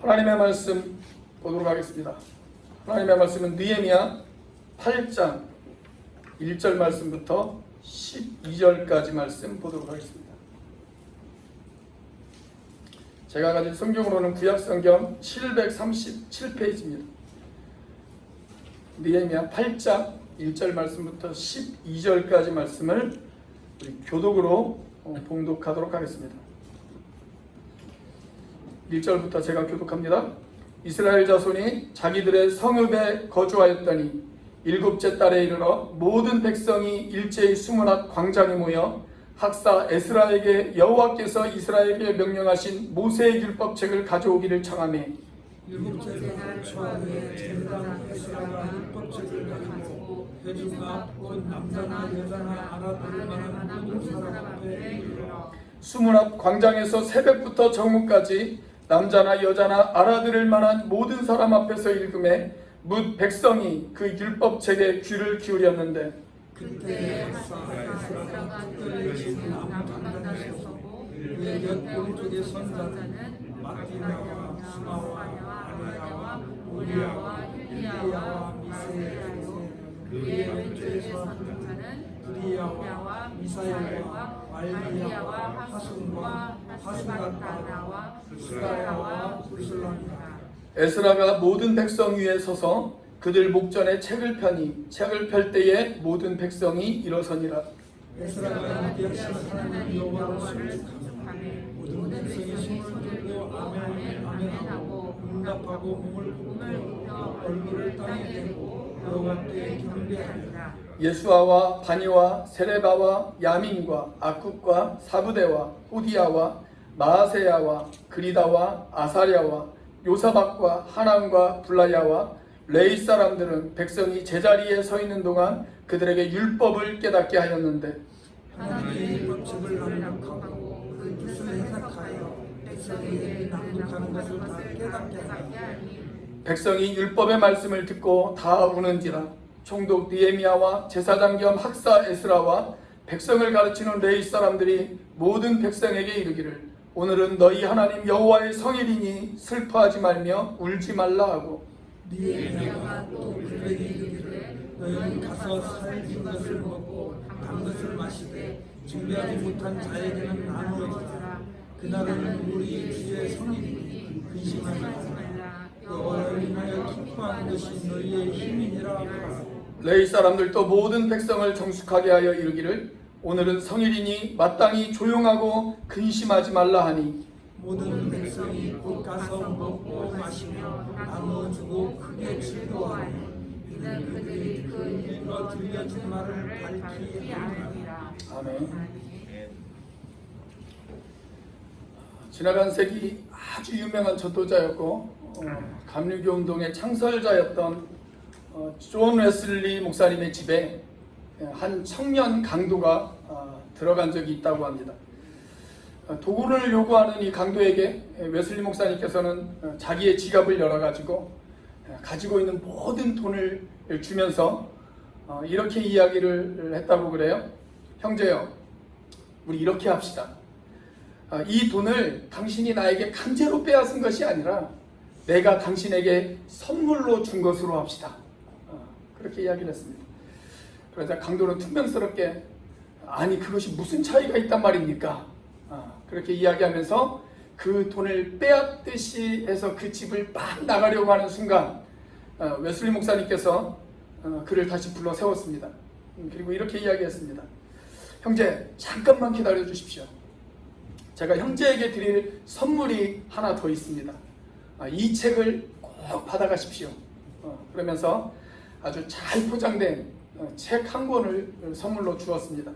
하나님의 말씀 보도록 하겠습니다. 하나님의 말씀은 느헤미야 8장 1절 말씀부터 12절까지 말씀 보도록 하겠습니다. 제가 가진 성경으로는 구약성경 737페이지입니다. 느헤미야 8장 1절 말씀부터 12절까지 말씀을 우리 교독으로 봉독하도록 하겠습니다. 1절부터 제가 교독합니다. 이스라엘 자손이 자기들의 성읍에 거주하였더니 일곱째 달에 이르러 모든 백성이 일제히 수문학 광장에 모여 학사 에스라에게 여호와께서 이스라엘에게 명령하신 모세의 율법책을 가져오기를 청하매 일곱째 날 초하루에 제사장 에스라가 율법책을 가지고 회중과 곧 남자나 여자나 알아들을 만한 모든 사람 앞에 이르러 수문학 광장에서 새벽부터 정오까지 남자나 여자나 알아들을 만한 모든 사람 앞에서 읽음에 뭇 백성이 그 율법책에 귀를 기울였는데 그때 에스라가 특별히 지은 나무 단장에 서고 그의 옆 오른쪽에 선자는 마띠나와 수마와 아니야와 우리야와 힐리야와 미사야요 그의 왼쪽에 선자는 브리야와 미사야와 말기야와 하순과 하스바타나와 스가야와 부슬람이다. 에스라가 모든 백성 위에 서서 그들 목전에 책을 펴니 책을 펼 때에 모든 백성이 일어서니라. 에스라가 역시 하나님 여호와를 순종하며 모든 백성이 손을 들고 아멘 아멘하고 응답하고 몸을 굽혀 얼굴을 땅에 대고 여호와께 경배하니라. 예수아와 바니와 세레바와 야민과 악굽과 사부대와 호디야와 마아세야와 그리다와 아사랴와 요사박과 하남과 블라야와 레이 사람들은 백성이 제자리에 서 있는 동안 그들에게 율법을 깨닫게 하였는데 하나님의 율법책을 낭독하고 그 뜻을 해석하여 백성에게 낭독하는 것을 다 깨닫게 하니 백성이 율법의 말씀을 듣고 다 우는지라. 총독 느헤미야와 제사장 겸 학사 에스라와 백성을 가르치는 레위 사람들이 모든 백성에게 이르기를 오늘은 너희 하나님 여호와의 성일이니 슬퍼하지 말며 울지 말라 하고 느헤미야가 또 그들에게 이르기를 너희는 가서 살진 것을 먹고 단 것을 마시되 준비하지 못한 자에게는 나누어주라. 그날은 우리 주의 성일이니 근심하지 말라. 여호와를 인하여 기뻐하는 것이 너희의 힘이니라 하라. 레위 사람들도 모든 백성을 정숙하게 하여 이르기를 오늘은 성일이니 마땅히 조용하고 근심하지 말라 하니 모든 백성이 곧 가서 먹고 마시며 나누어주고 크게 즐거워하니 이는 그들이 그 일러 들려준 말을 밝히 아니라. 아멘. 지나간 세기 아주 유명한 전도자였고 감리교 운동의 창설자였던 존 웨슬리 목사님의 집에 한 청년 강도가 들어간 적이 있다고 합니다. 도구를 요구하는 이 강도에게 웨슬리 목사님께서는 자기의 지갑을 열어가지고 가지고 있는 모든 돈을 주면서 이렇게 이야기를 했다고 그래요. 형제요, 우리 이렇게 합시다. 이 돈을 당신이 나에게 강제로 빼앗은 것이 아니라 내가 당신에게 선물로 준 것으로 합시다. 그렇게 이야기를 했습니다. 그러자 강도는 퉁명스럽게 아니 그것이 무슨 차이가 있단 말입니까? 그렇게 이야기하면서 그 돈을 빼앗듯이 해서 그 집을 막 나가려고 하는 순간 웨슬리 목사님께서 그를 다시 불러 세웠습니다. 그리고 이렇게 이야기했습니다. 형제, 잠깐만 기다려 주십시오. 제가 형제에게 드릴 선물이 하나 더 있습니다. 이 책을 꼭 받아가십시오. 그러면서 아주 잘 포장된 책 한 권을 선물로 주었습니다.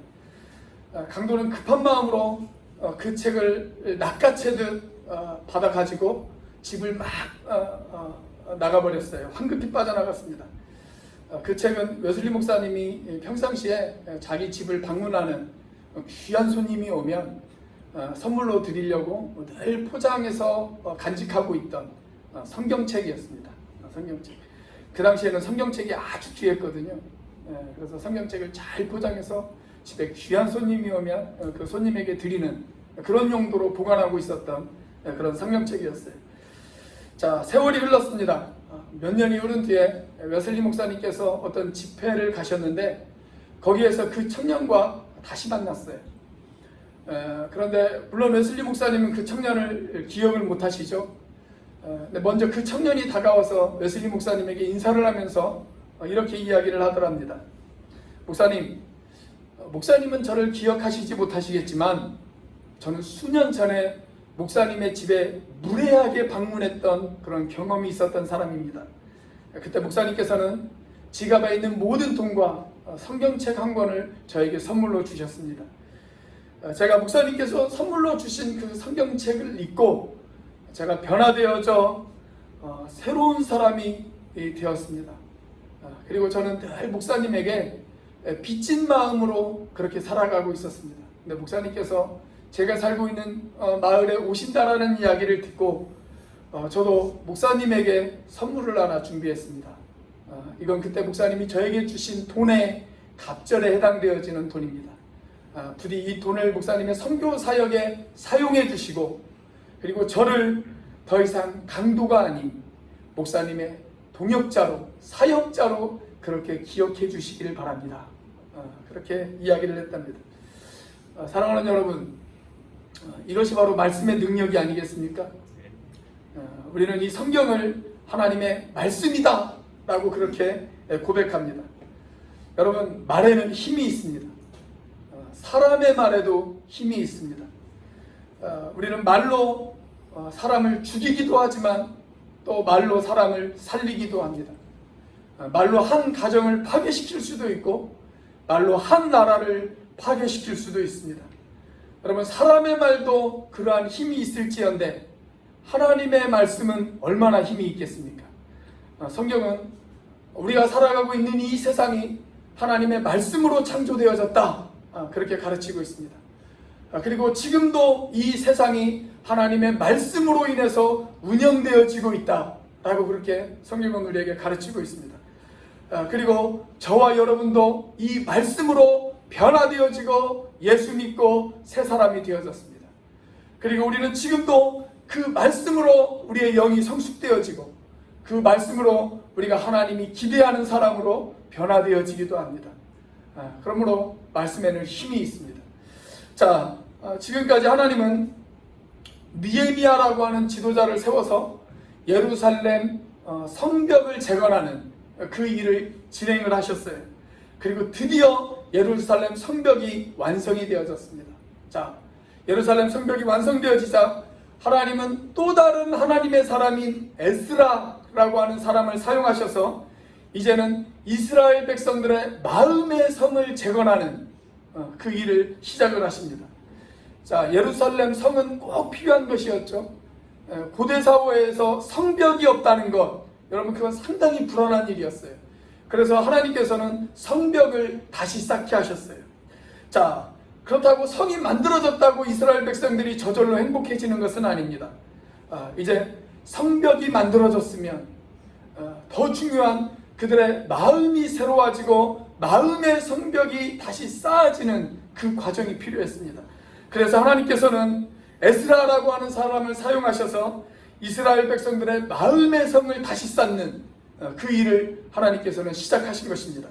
강도는 급한 마음으로 그 책을 낚아채듯 받아가지고 집을 막 나가버렸어요. 황급히 빠져나갔습니다. 그 책은 웨슬리 목사님이 평상시에 자기 집을 방문하는 귀한 손님이 오면 선물로 드리려고 늘 포장해서 간직하고 있던 성경책이었습니다. 성경책. 그 당시에는 성경책이 아주 귀했거든요. 그래서 성경책을 잘 포장해서 집에 귀한 손님이 오면 그 손님에게 드리는 그런 용도로 보관하고 있었던 그런 성경책이었어요. 자, 세월이 흘렀습니다. 몇 년이 흐른 뒤에 웨슬리 목사님께서 어떤 집회를 가셨는데 거기에서 그 청년과 다시 만났어요. 그런데 물론 웨슬리 목사님은 그 청년을 기억을 못 하시죠. 근데 먼저 그 청년이 다가와서 웨슬리 목사님에게 인사를 하면서 이렇게 이야기를 하더랍니다. 목사님은 저를 기억하시지 못하시겠지만 저는 수년 전에 목사님의 집에 무례하게 방문했던 그런 경험이 있었던 사람입니다. 그때 목사님께서는 지갑에 있는 모든 돈과 성경책 한 권을 저에게 선물로 주셨습니다. 제가 목사님께서 선물로 주신 그 성경책을 읽고 제가 변화되어져 새로운 사람이 되었습니다. 그리고 저는 늘 목사님에게 빚진 마음으로 그렇게 살아가고 있었습니다. 근데 목사님께서 제가 살고 있는 마을에 오신다라는 이야기를 듣고 저도 목사님에게 선물을 하나 준비했습니다. 이건 그때 목사님이 저에게 주신 돈의 갑절에 해당되어지는 돈입니다. 부디 이 돈을 목사님의 선교 사역에 사용해 주시고 그리고 저를 더 이상 강도가 아닌 목사님의 동역자로 사역자로 그렇게 기억해 주시기를 바랍니다. 그렇게 이야기를 했답니다. 사랑하는 여러분, 이것이 바로 말씀의 능력이 아니겠습니까? 우리는 이 성경을 하나님의 말씀이다 라고 그렇게 고백합니다. 여러분, 말에는 힘이 있습니다. 사람의 말에도 힘이 있습니다. 우리는 말로 사람을 죽이기도 하지만 또 말로 사람을 살리기도 합니다. 말로 한 가정을 파괴시킬 수도 있고 말로 한 나라를 파괴시킬 수도 있습니다. 여러분, 사람의 말도 그러한 힘이 있을지언데 하나님의 말씀은 얼마나 힘이 있겠습니까? 성경은 우리가 살아가고 있는 이 세상이 하나님의 말씀으로 창조되어졌다, 그렇게 가르치고 있습니다. 그리고 지금도 이 세상이 하나님의 말씀으로 인해서 운영되어지고 있다 라고 그렇게 성경은 우리에게 가르치고 있습니다. 그리고 저와 여러분도 이 말씀으로 변화되어지고 예수 믿고 새 사람이 되어졌습니다. 그리고 우리는 지금도 그 말씀으로 우리의 영이 성숙되어지고 그 말씀으로 우리가 하나님이 기대하는 사람으로 변화되어지기도 합니다. 그러므로 말씀에는 힘이 있습니다. 자, 지금까지 하나님은 느헤미야라고 하는 지도자를 세워서 예루살렘 성벽을 재건하는 그 일을 진행을 하셨어요. 그리고 드디어 예루살렘 성벽이 완성이 되어졌습니다. 자, 예루살렘 성벽이 완성되어지자 하나님은 또 다른 하나님의 사람인 에스라라고 하는 사람을 사용하셔서 이제는 이스라엘 백성들의 마음의 성을 재건하는 그 일을 시작을 하십니다. 자, 예루살렘 성은 꼭 필요한 것이었죠. 고대 사회에서 성벽이 없다는 것, 여러분 그건 상당히 불안한 일이었어요. 그래서 하나님께서는 성벽을 다시 쌓게 하셨어요. 자, 그렇다고 성이 만들어졌다고 이스라엘 백성들이 저절로 행복해지는 것은 아닙니다. 이제 성벽이 만들어졌으면 더 중요한 그들의 마음이 새로워지고 마음의 성벽이 다시 쌓아지는 그 과정이 필요했습니다. 그래서 하나님께서는 에스라라고 하는 사람을 사용하셔서 이스라엘 백성들의 마음의 성을 다시 쌓는 그 일을 하나님께서는 시작하신 것입니다.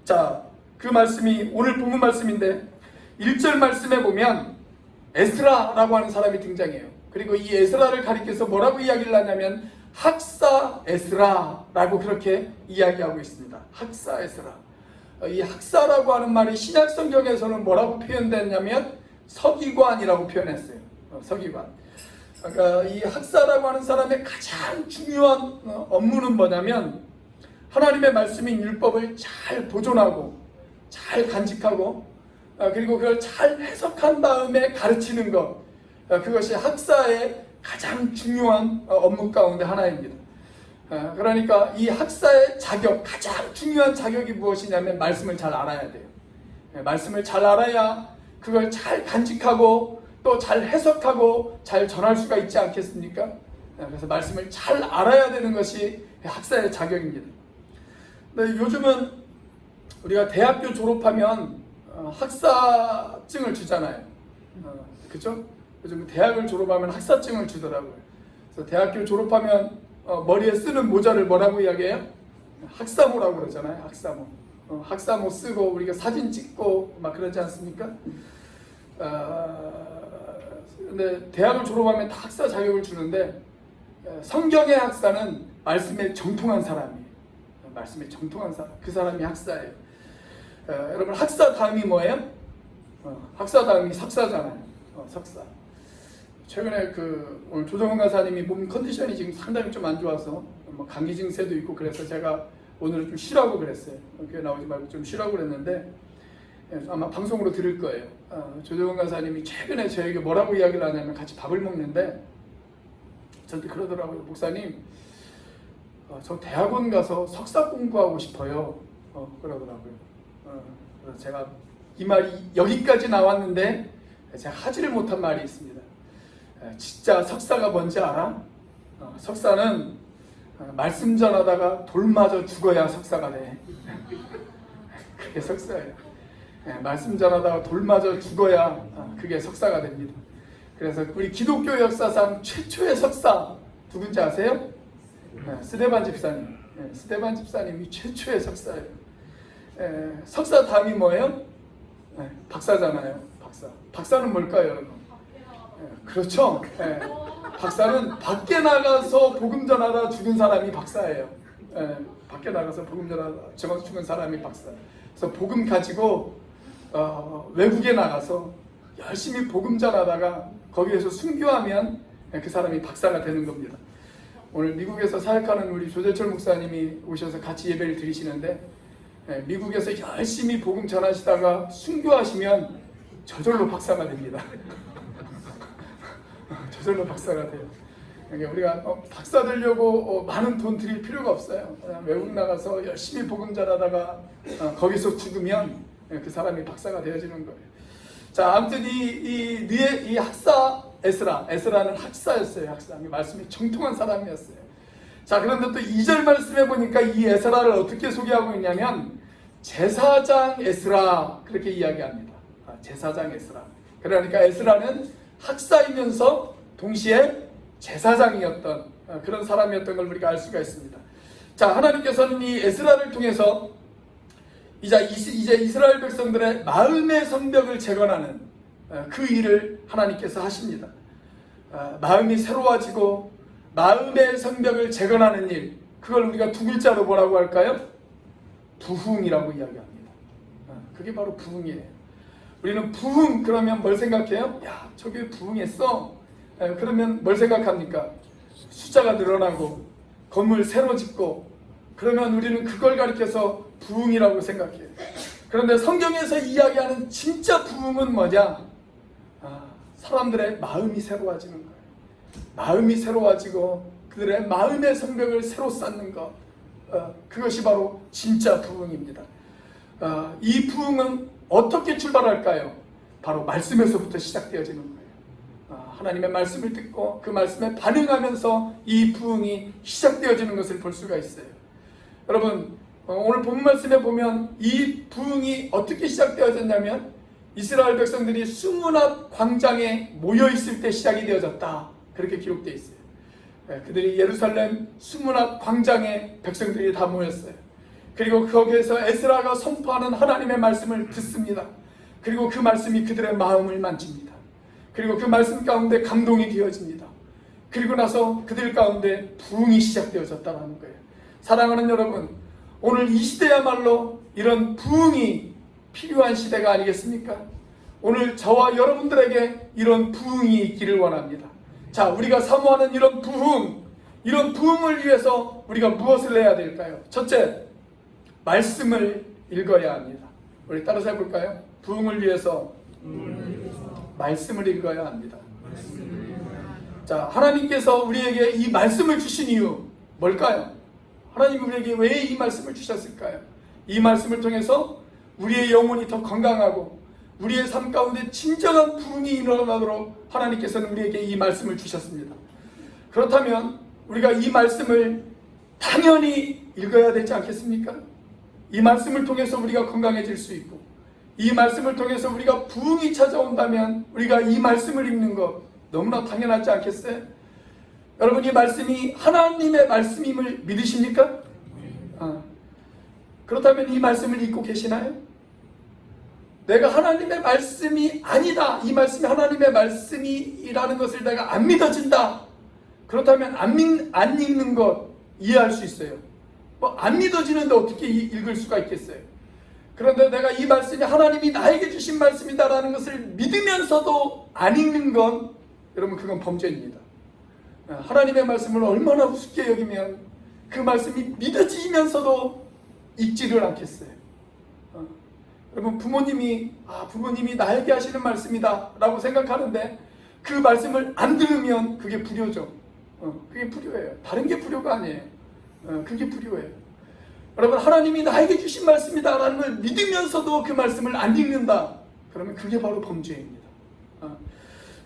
자, 그 말씀이 오늘 본문 말씀인데 1절 말씀에 보면 에스라라고 하는 사람이 등장해요. 그리고 이 에스라를 가리켜서 뭐라고 이야기를 하냐면 학사 에스라라고 그렇게 이야기하고 있습니다. 학사 에스라. 이 학사라고 하는 말이 신약 성경에서는 뭐라고 표현됐냐면 서기관이라고 표현했어요. 서기관. 그러니까 이 학사라고 하는 사람의 가장 중요한 업무는 뭐냐면 하나님의 말씀인 율법을 잘 보존하고 잘 간직하고 그리고 그걸 잘 해석한 다음에 가르치는 것, 그것이 학사의 가장 중요한 업무 가운데 하나입니다. 그러니까 이 학사의 자격, 가장 중요한 자격이 무엇이냐면 말씀을 잘 알아야 돼요. 말씀을 잘 알아야 그걸 잘 간직하고 또 잘 해석하고 잘 전할 수가 있지 않겠습니까? 그래서 말씀을 잘 알아야 되는 것이 학사의 자격입니다. 근데 요즘은 우리가 대학교 졸업하면 학사증을 주잖아요. 그죠? 요즘 대학을 졸업하면 학사증을 주더라고요. 그래서 대학교 졸업하면 머리에 쓰는 모자를 뭐라고 이야기해요? 학사모라고 그러잖아요. 학사모. 학사모 쓰고 우리가 사진 찍고 막 그러지 않습니까? 근데 대학을 졸업하면 다 학사 자격을 주는데 성경의 학사는 말씀에 정통한 사람이에요. 말씀에 정통한 사람, 그 사람이 학사예요. 여러분 학사 다음이 뭐예요? 학사 다음이 석사잖아요. 석사. 최근에 오늘 조정훈 가사님이 몸 컨디션이 지금 상당히 좀 안 좋아서 뭐 감기 증세도 있고 그래서 제가 오늘은 좀 쉬라고 그랬어요. 교회 나오지 말고 좀 쉬라고 그랬는데 아마 방송으로 들을 거예요. 조정훈 가사님이 최근에 저에게 뭐라고 이야기를 하냐면 같이 밥을 먹는데 저한테 그러더라고요. 목사님, 저 대학원 가서 석사 공부하고 싶어요. 그러더라고요. 그래서 제가 이 말이 여기까지 나왔는데 제가 하지를 못한 말이 있습니다. 진짜 석사가 뭔지 알아? 석사는 말씀 전하다가 돌 맞아 죽어야 석사가 돼. 그게 석사예요. 말씀 전하다가 돌 맞아 죽어야 그게 석사가 됩니다. 그래서 우리 기독교 역사상 최초의 석사 누군지 아세요? 스데반 집사님. 스데반 집사님이 최초의 석사예요. 석사 다음이 뭐예요? 박사잖아요. 박사. 박사는 뭘까요, 여러분? 그렇죠. 박사는 밖에 나가서 복음 전하다 죽은 사람이 박사예요. 밖에 나가서 복음 전하다 죽은 사람이 박사. 그래서 복음 가지고 외국에 나가서 열심히 복음 전하다가 거기에서 순교하면 그 사람이 박사가 되는 겁니다. 오늘 미국에서 사역하는 우리 조재철 목사님이 오셔서 같이 예배를 드리시는데 미국에서 열심히 복음 전하시다가 순교하시면 저절로 박사가 됩니다. 저절로 박사가 돼요. 그러니까 우리가 박사 되려고 많은 돈 들일 필요가 없어요. 그냥 외국 나가서 열심히 복음 전하다가 거기서 죽으면 그 사람이 박사가 되어지는 거예요. 자, 아무튼 이 학사 에스라는 학사였어요. 학사. 말씀이 정통한 사람이었어요. 자, 그런데 또 2절 말씀에 보니까 이 에스라를 어떻게 소개하고 있냐면 제사장 에스라 그렇게 이야기합니다. 제사장 에스라. 그러니까 에스라는 학사이면서 동시에 제사장이었던 그런 사람이었던 걸 우리가 알 수가 있습니다. 자, 하나님께서는 이 에스라를 통해서 이제 이스라엘 백성들의 마음의 성벽을 재건하는 그 일을 하나님께서 하십니다. 마음이 새로워지고 마음의 성벽을 재건하는 일, 그걸 우리가 두 글자로 뭐라고 할까요? 부흥이라고 이야기합니다. 그게 바로 부흥이에요. 우리는 부흥 그러면 뭘 생각해요? 야, 저게 부흥했어? 그러면 뭘 생각합니까? 숫자가 늘어나고 건물 새로 짓고 그러면 우리는 그걸 가리켜서 부흥이라고 생각해요. 그런데 성경에서 이야기하는 진짜 부흥은 뭐냐? 사람들의 마음이 새로워지는 거예요. 마음이 새로워지고 그들의 마음의 성벽을 새로 쌓는 것, 그것이 바로 진짜 부흥입니다. 이 부흥은 어떻게 출발할까요? 바로 말씀에서부터 시작되어지는 거예요. 하나님의 말씀을 듣고 그 말씀에 반응하면서 이 부흥이 시작되어지는 것을 볼 수가 있어요. 여러분, 오늘 본 말씀에 보면 이 부흥이 어떻게 시작되어졌냐면 이스라엘 백성들이 수문 앞 광장에 모여있을 때 시작이 되어졌다, 그렇게 기록되어 있어요. 그들이 예루살렘 수문 앞 광장에 백성들이 다 모였어요. 그리고 거기에서 에스라가 선포하는 하나님의 말씀을 듣습니다. 그리고 그 말씀이 그들의 마음을 만집니다. 그리고 그 말씀 가운데 감동이 되어집니다. 그리고 나서 그들 가운데 부흥이 시작되어졌다는 거예요. 사랑하는 여러분, 오늘 이 시대야말로 이런 부흥이 필요한 시대가 아니겠습니까? 오늘 저와 여러분들에게 이런 부흥이 있기를 원합니다. 자, 우리가 사모하는 이런 부흥을 위해서 우리가 무엇을 해야 될까요? 첫째, 말씀을 읽어야 합니다. 우리 따라서 해볼까요? 부흥을 위해서 말씀을 읽어야 합니다. 자, 하나님께서 우리에게 이 말씀을 주신 이유 뭘까요? 하나님이 우리에게 왜 이 말씀을 주셨을까요? 이 말씀을 통해서 우리의 영혼이 더 건강하고 우리의 삶 가운데 진정한 부흥이 일어나도록 하나님께서는 우리에게 이 말씀을 주셨습니다. 그렇다면 우리가 이 말씀을 당연히 읽어야 되지 않겠습니까? 이 말씀을 통해서 우리가 건강해질 수 있고 이 말씀을 통해서 우리가 부흥이 찾아온다면 우리가 이 말씀을 읽는 것 너무나 당연하지 않겠어요? 여러분, 이 말씀이 하나님의 말씀임을 믿으십니까? 그렇다면 이 말씀을 읽고 계시나요? 내가 하나님의 말씀이 아니다, 이 말씀이 하나님의 말씀이라는 것을 내가 안 믿어진다, 그렇다면 안 읽는 것 이해할 수 있어요. 뭐 안 믿어지는데 어떻게 읽을 수가 있겠어요? 그런데 내가 이 말씀이 하나님이 나에게 주신 말씀이다라는 것을 믿으면서도 안 읽는 건, 여러분, 그건 범죄입니다. 하나님의 말씀을 얼마나 우습게 여기면 그 말씀이 믿어지면서도 읽지를 않겠어요. 여러분, 부모님이 나에게 하시는 말씀이다 라고 생각하는데 그 말씀을 안 들으면 그게 불효죠. 그게 불효예요. 다른 게 불효가 아니에요. 그게 불효예요. 여러분, 하나님이 나에게 주신 말씀이다 라는 걸 믿으면서도 그 말씀을 안 읽는다, 그러면 그게 바로 범죄입니다.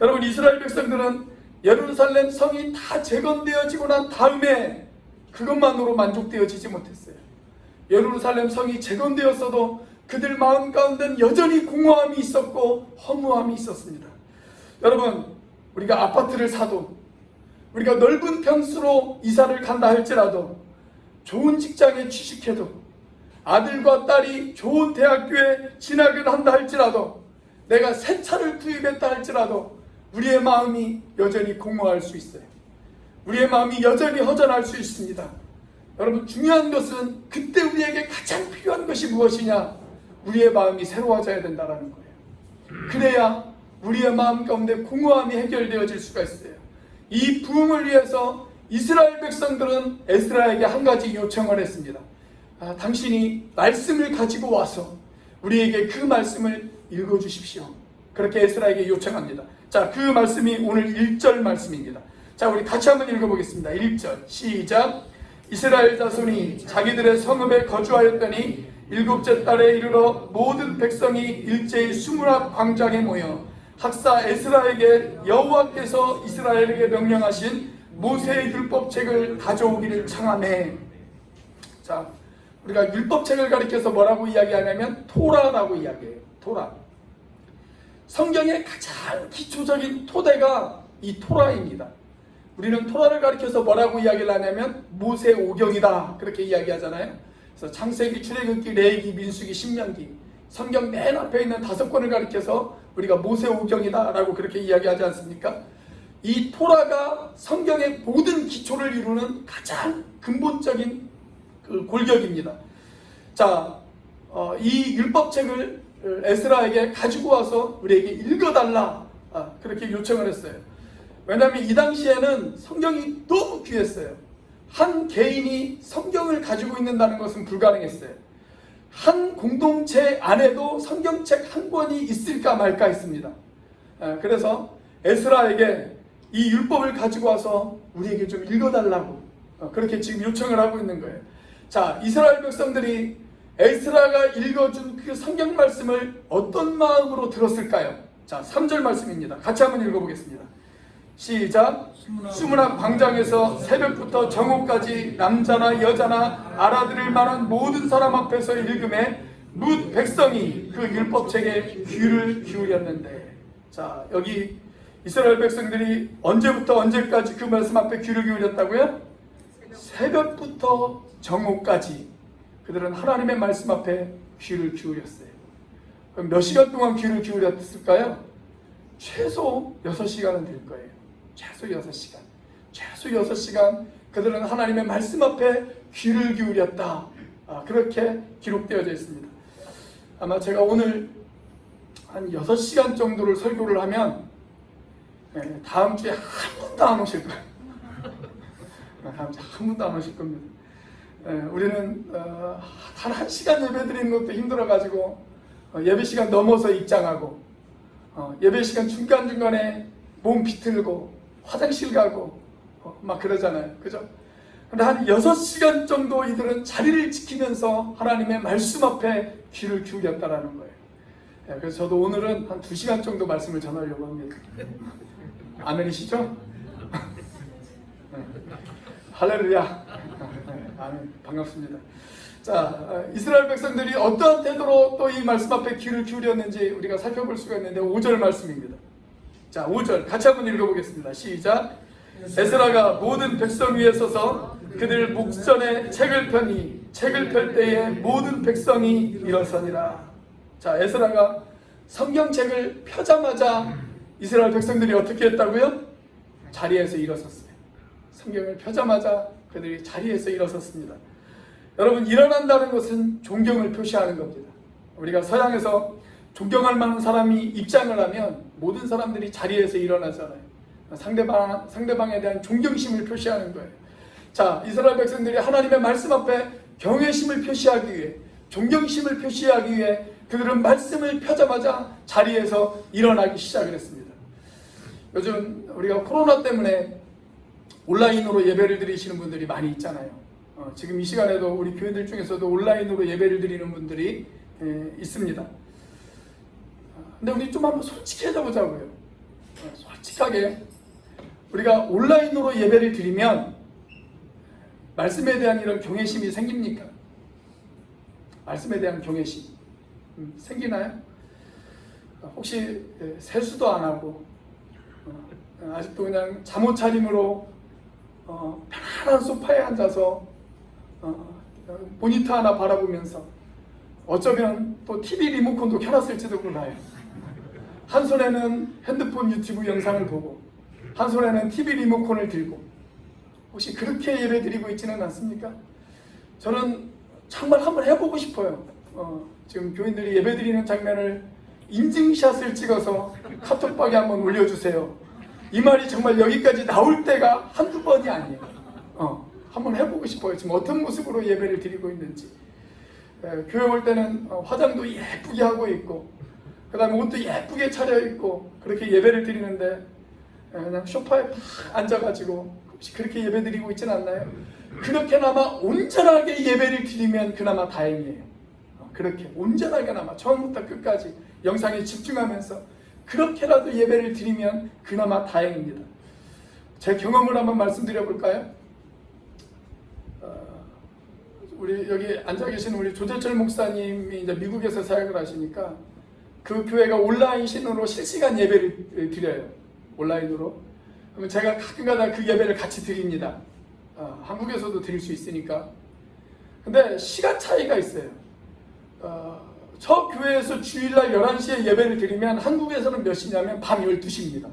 여러분, 이스라엘 백성들은 예루살렘 성이 다 재건되어지고 난 다음에 그것만으로 만족되어지지 못했어요. 예루살렘 성이 재건되었어도 그들 마음 가운데는 여전히 공허함이 있었고 허무함이 있었습니다. 여러분, 우리가 아파트를 사도, 우리가 넓은 평수로 이사를 간다 할지라도, 좋은 직장에 취직해도, 아들과 딸이 좋은 대학교에 진학을 한다 할지라도, 내가 새 차를 구입했다 할지라도 우리의 마음이 여전히 공허할 수 있어요. 우리의 마음이 여전히 허전할 수 있습니다. 여러분, 중요한 것은 그때 우리에게 가장 필요한 것이 무엇이냐? 우리의 마음이 새로워져야 된다는 거예요. 그래야 우리의 마음 가운데 공허함이 해결되어질 수가 있어요. 이 부흥을 위해서 이스라엘 백성들은 에스라에게 한 가지 요청을 했습니다. 당신이 말씀을 가지고 와서 우리에게 그 말씀을 읽어주십시오. 그렇게 에스라에게 요청합니다. 자, 그 말씀이 오늘 1절 말씀입니다. 자, 우리 같이 한번 읽어보겠습니다. 1절 시작. 이스라엘 자손이 자기들의 성읍에 거주하였더니 7째 달에 이르러 모든 백성이 일제히 수문앞 광장에 모여 학사 에스라에게 여호와께서 이스라엘에게 명령하신 모세의 율법책을 가져오기를 청하매. 자, 우리가 율법책을 가리켜서 뭐라고 이야기하냐면 토라라고 이야기해요. 토라. 성경의 가장 기초적인 토대가 이 토라입니다. 우리는 토라를 가리켜서 뭐라고 이야기를 하냐면 모세 오경이다, 그렇게 이야기하잖아요. 그래서 창세기, 출애굽기, 레위기, 민수기, 신명기, 성경 맨 앞에 있는 5권을 가리켜서 우리가 모세 오경이다 라고 그렇게 이야기하지 않습니까? 이 토라가 성경의 모든 기초를 이루는 가장 근본적인 그 골격입니다. 자, 이 율법책을 에스라에게 가지고 와서 우리에게 읽어달라, 그렇게 요청을 했어요. 왜냐하면 이 당시에는 성경이 너무 귀했어요. 한 개인이 성경을 가지고 있는다는 것은 불가능했어요. 한 공동체 안에도 성경책 한 권이 있을까 말까 했습니다. 그래서 에스라에게 이 율법을 가지고 와서 우리에게 좀 읽어달라고 그렇게 지금 요청을 하고 있는 거예요. 자, 이스라엘 백성들이 에스라가 읽어준 그 성경 말씀을 어떤 마음으로 들었을까요? 자, 3절 말씀입니다. 같이 한번 읽어보겠습니다. 시작. 수문앞 광장에서 새벽부터 정오까지 남자나 여자나 알아들을 만한 모든 사람 앞에서 읽음에 뭇 백성이 그 율법책에 귀를 기울였는데. 자, 여기 이스라엘 백성들이 언제부터 언제까지 그 말씀 앞에 귀를 기울였다고요? 새벽부터 정오까지 그들은 하나님의 말씀 앞에 귀를 기울였어요. 그럼 몇 시간 동안 귀를 기울였을까요? 최소 6시간은 될 거예요. 최소 6시간. 최소 6시간 그들은 하나님의 말씀 앞에 귀를 기울였다. 그렇게 기록되어져 있습니다. 아마 제가 오늘 한 6시간 정도를 설교를 하면 다음 주에 한 분도 안 오실 거예요. 다음 주에 한 분도 안 오실 겁니다. 우리는 단 1시간 예배 드리는 것도 힘들어가지고 예배 시간 넘어서 입장하고 예배 시간 중간중간에 몸 비틀고 화장실 가고 막 그러잖아요. 그죠? 근데 한 6시간 정도 이들은 자리를 지키면서 하나님의 말씀 앞에 귀를 기울였다라는 거예요. 그래서 저도 오늘은 한 2시간 정도 말씀을 전하려고 합니다. 아멘이시죠? 할렐루야. 아멘. 반갑습니다. 자, 이스라엘 백성들이 어떠한 태도로 또 이 말씀 앞에 귀를 기울였는지 우리가 살펴볼 수가 있는데 5절 말씀입니다. 자, 5절 같이 한번 읽어보겠습니다. 시작. 에스라가 모든 백성 위에 서서 그들 목전에 책을 펴니 책을 펼 때에 모든 백성이 일어서니라. 자, 에스라가 성경책을 펴자마자 이스라엘 백성들이 어떻게 했다고요? 자리에서 일어섰어요. 성경을 펴자마자 그들이 자리에서 일어섰습니다. 여러분, 일어난다는 것은 존경을 표시하는 겁니다. 우리가 서양에서 존경할 만한 사람이 입장을 하면 모든 사람들이 자리에서 일어나잖아요. 상대방에 대한 존경심을 표시하는 거예요. 자, 이스라엘 백성들이 하나님의 말씀 앞에 경외심을 표시하기 위해, 존경심을 표시하기 위해 그들은 말씀을 펴자마자 자리에서 일어나기 시작을 했습니다. 요즘 우리가 코로나 때문에 온라인으로 예배를 드리시는 분들이 많이 있잖아요. 지금 이 시간에도 우리 교회들 중에서도 온라인으로 예배를 드리는 분들이 있습니다. 근데 우리 좀 한번 솔직해져 보자고요. 솔직하게 우리가 온라인으로 예배를 드리면 말씀에 대한 이런 경외심이 생깁니까? 말씀에 대한 경외심 생기나요? 혹시 세수도 안 하고 아직도 그냥 잠옷 차림으로 편안한 소파에 앉아서 모니터 하나 바라보면서 어쩌면 또 TV 리모컨도 켜놨을지도 몰라요. 한 손에는 핸드폰 유튜브 영상을 보고 한 손에는 TV 리모컨을 들고 혹시 그렇게 예배 드리고 있지는 않습니까? 저는 정말 한번 해보고 싶어요. 지금 교인들이 예배 드리는 장면을 인증샷을 찍어서 카톡방에 한번 올려주세요. 이 말이 정말 여기까지 나올 때가 한두 번이 아니에요. 한번 해보고 싶어요. 지금 어떤 모습으로 예배를 드리고 있는지. 교회 올 때는 화장도 예쁘게 하고 있고 그 다음에 옷도 예쁘게 차려입고 그렇게 예배를 드리는데 그냥 소파에 팍 앉아가지고 혹시 그렇게 예배 드리고 있지는 않나요? 그렇게나마 온전하게 예배를 드리면 그나마 다행이에요. 그렇게 온전하게나마 처음부터 끝까지 영상에 집중하면서 그렇게라도 예배를 드리면 그나마 다행입니다. 제 경험을 한번 말씀드려 볼까요? 우리 여기 앉아 계시는 우리 조재철 목사님이 이제 미국에서 사역을 하시니까 그 교회가 온라인 신으로 실시간 예배를 드려요. 온라인으로. 그러면 제가 가끔가다 그 예배를 같이 드립니다. 한국에서도 드릴 수 있으니까. 근데 시간 차이가 있어요. 저 교회에서 주일날 11시에 예배를 드리면 한국에서는 몇 시냐면 밤 12시입니다.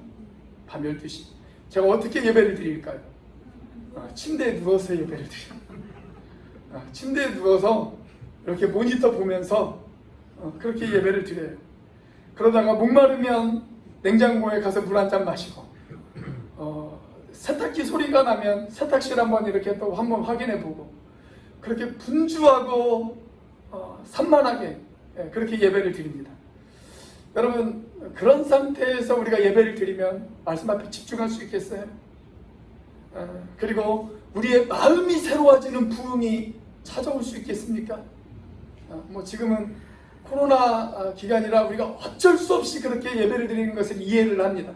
밤 12시. 제가 어떻게 예배를 드릴까요? 침대에 누워서 예배를 드려요. 침대에 누워서 이렇게 모니터 보면서 그렇게 예배를 드려요. 그러다가 목마르면 냉장고에 가서 물 한 잔 마시고 세탁기 소리가 나면 세탁실 한번 이렇게 또 한번 확인해 보고 그렇게 분주하고 산만하게 그렇게 예배를 드립니다. 여러분, 그런 상태에서 우리가 예배를 드리면 말씀 앞에 집중할 수 있겠어요? 그리고 우리의 마음이 새로워지는 부흥이 찾아올 수 있겠습니까? 뭐 지금은 코로나 기간이라 우리가 어쩔 수 없이 그렇게 예배를 드리는 것을 이해를 합니다.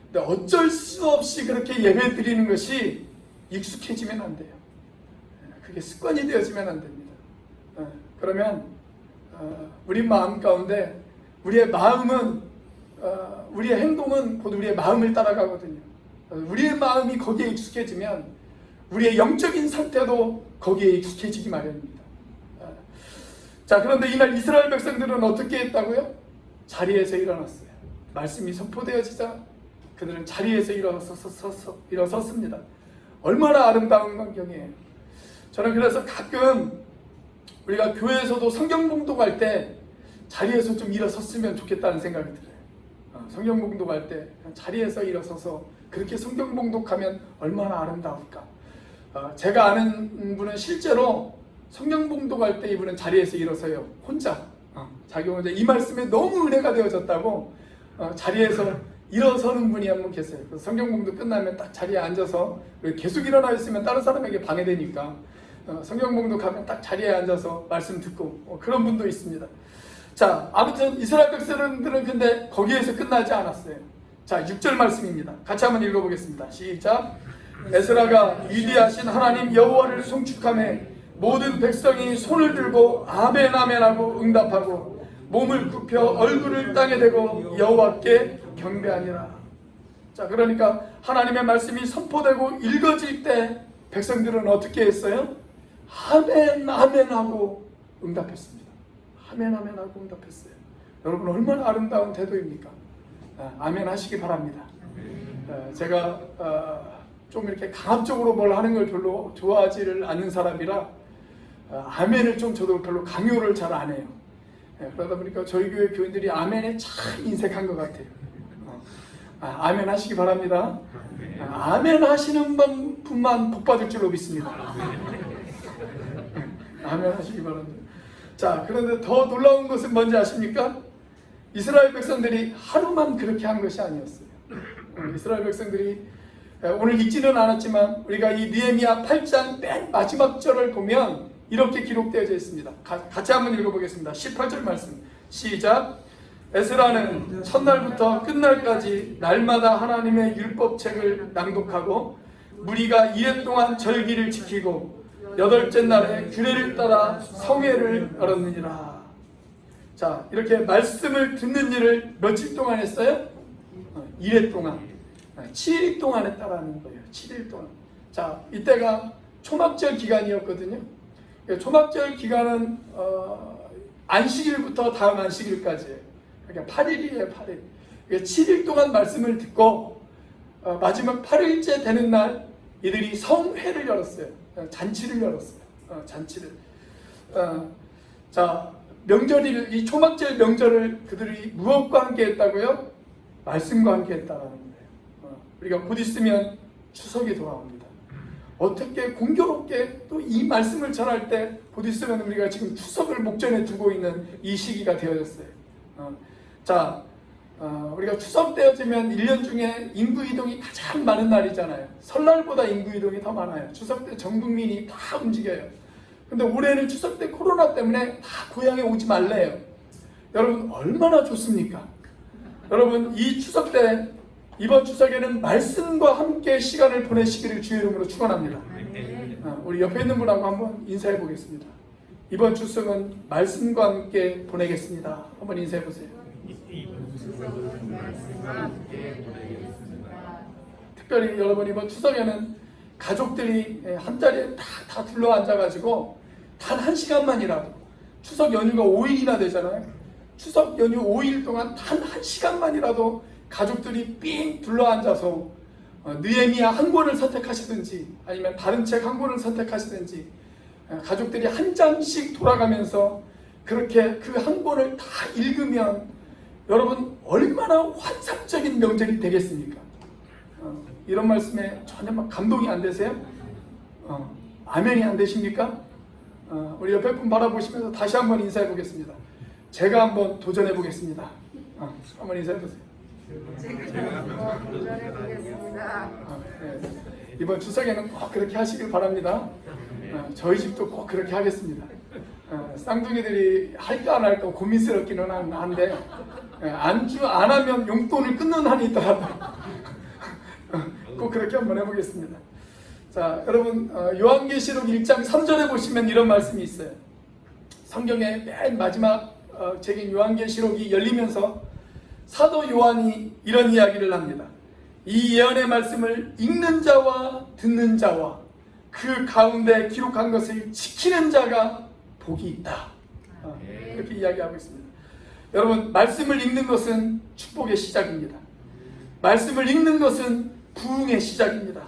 근데 어쩔 수 없이 그렇게 예배 드리는 것이 익숙해지면 안 돼요. 그게 습관이 되어지면 안 됩니다. 그러면 우리 마음 가운데 우리의 마음은 우리의 행동은 곧 우리의 마음을 따라가거든요. 우리의 마음이 거기에 익숙해지면 우리의 영적인 상태도 거기에 익숙해지기 마련입니다. 자, 그런데 이날 이스라엘 백성들은 어떻게 했다고요? 자리에서 일어났어요. 말씀이 선포되어지자 그들은 자리에서 일어섰습니다. 얼마나 아름다운 광경이에요. 저는 그래서 가끔 우리가 교회에서도 성경 봉독할 때 자리에서 좀 일어섰으면 좋겠다는 생각이 들어요. 성경 봉독할 때 자리에서 일어서서 그렇게 성경 봉독하면 얼마나 아름다울까. 제가 아는 분은 실제로 성경 봉독할 때 이분은 자리에서 일어서요. 혼자. 자기 혼자 이 말씀에 너무 은혜가 되어졌다고 자리에서 일어서는 분이 한 분 계세요. 그래서 성경 봉독 끝나면 딱 자리에 앉아서 계속 일어나 있으면 다른 사람에게 방해되니까 성경 봉독하면 딱 자리에 앉아서 말씀 듣고 그런 분도 있습니다. 자, 아무튼 이스라엘 백성들은 근데 거기에서 끝나지 않았어요. 자, 6절 말씀입니다. 같이 한번 읽어보겠습니다. 시작. 에스라가 위대하신 하나님 여호와를 송축하며 모든 백성이 손을 들고 아멘 아멘 하고 응답하고 몸을 굽혀 얼굴을 땅에 대고 여호와께 경배하니라. 자, 그러니까 하나님의 말씀이 선포되고 읽어질 때 백성들은 어떻게 했어요? 아멘, 아멘 하고 응답했습니다. 아멘, 아멘 하고 응답했어요. 여러분 얼마나 아름다운 태도입니까? 아멘 하시기 바랍니다. 제가 좀 이렇게 강압적으로 뭘 하는 걸 별로 좋아하지를 않는 사람이라 아멘을 좀 저도 별로 강요를 잘 안 해요. 그러다 보니까 저희 교회 교인들이 아멘에 참 인색한 것 같아요. 아멘 하시기 바랍니다. 아멘 하시는 분만 복 받을 줄로 믿습니다. 아멘 하시기 바랍니다. 자, 그런데 더 놀라운 것은 뭔지 아십니까? 이스라엘 백성들이 하루만 그렇게 한 것이 아니었어요. 이스라엘 백성들이 오늘 읽지는 않았지만 우리가 이 느헤미야 8장 맨 마지막 절을 보면 이렇게 기록되어져 있습니다. 같이 한번 읽어보겠습니다. 18절 말씀 시작. 에스라는 첫날부터 끝날까지 날마다 하나님의 율법책을 낭독하고 무리가 이래 동안 절기를 지키고 여덟째 날에 규례를 따라 성회를 열었느니라. 자, 이렇게 말씀을 듣는 일을 며칠 동안 했어요? 1회 동안, 7일 동안 했다라는 거예요. 7일 동안. 자, 이때가 초막절 기간이었거든요. 초막절 기간은 안식일부터 다음 안식일까지예요. 그러니까 8일이에요. 8일. 그러니까 7일 동안 말씀을 듣고 마지막 8일째 되는 날 이들이 성회를 열었어요. 잔치를 열었어요. 잔치를. 자, 명절일, 이 초막절 명절을 그들이 무엇과 함께 했다고요? 말씀과 함께 했다라는 거예요. 우리가 곧 있으면 추석이 돌아옵니다. 어떻게 공교롭게 또 이 말씀을 전할 때 곧 있으면 우리가 지금 추석을 목전에 두고 있는 이 시기가 되어졌어요. 자, 우리가 추석 때어지면 1년 중에 인구 이동이 가장 많은 날이잖아요. 설날보다 인구 이동이 더 많아요. 추석 때 전 국민이 다 움직여요. 근데 올해는 추석 때 코로나 때문에 다 고향에 오지 말래요. 여러분 얼마나 좋습니까? 여러분 이 추석 때 이번 추석에는 말씀과 함께 시간을 보내시기를 주의 이름으로 축원합니다. 우리 옆에 있는 분하고 한번 인사해 보겠습니다. 이번 추석은 말씀과 함께 보내겠습니다. 한번 인사해 보세요. 특별히 여러분 이번 추석에는 가족들이 한자리에 다 둘러 앉아가지고 단 1시간만이라도 추석 연휴가 5일이나 되잖아요. 추석 연휴 5일 동안 단 1시간만이라도 가족들이 삥 둘러 앉아서 느헤미야 한 권을 선택하시든지 아니면 다른 책 한 권을 선택하시든지 가족들이 한 장씩 돌아가면서 그렇게 그 한 권을 다 읽으면 여러분 얼마나 환상적인 명절이 되겠습니까? 이런 말씀에 전혀 막 감동이 안 되세요? 아멘이 안 되십니까? 우리 옆에 분 바라보시면서 다시 한번 인사해 보겠습니다. 제가 한번 도전해 보겠습니다. 한번 인사해 보세요. 제가 한번 도전해 보겠습니다. 네. 이번 추석에는 꼭 그렇게 하시길 바랍니다. 저희 집도 꼭 그렇게 하겠습니다. 쌍둥이들이 할까 안 할까 고민스럽기는 한데 안 하면 용돈을 끊는 한이 있더라도 꼭 그렇게 한번 해보겠습니다. 자, 여러분 요한계시록 1장 3절에 보시면 이런 말씀이 있어요. 성경의 맨 마지막 책인 요한계시록이 열리면서 사도 요한이 이런 이야기를 합니다. 이 예언의 말씀을 읽는 자와 듣는 자와 그 가운데 기록한 것을 지키는 자가 복이 있다. 이렇게 이야기하고 있습니다. 여러분 말씀을 읽는 것은 축복의 시작입니다. 말씀을 읽는 것은 부흥의 시작입니다.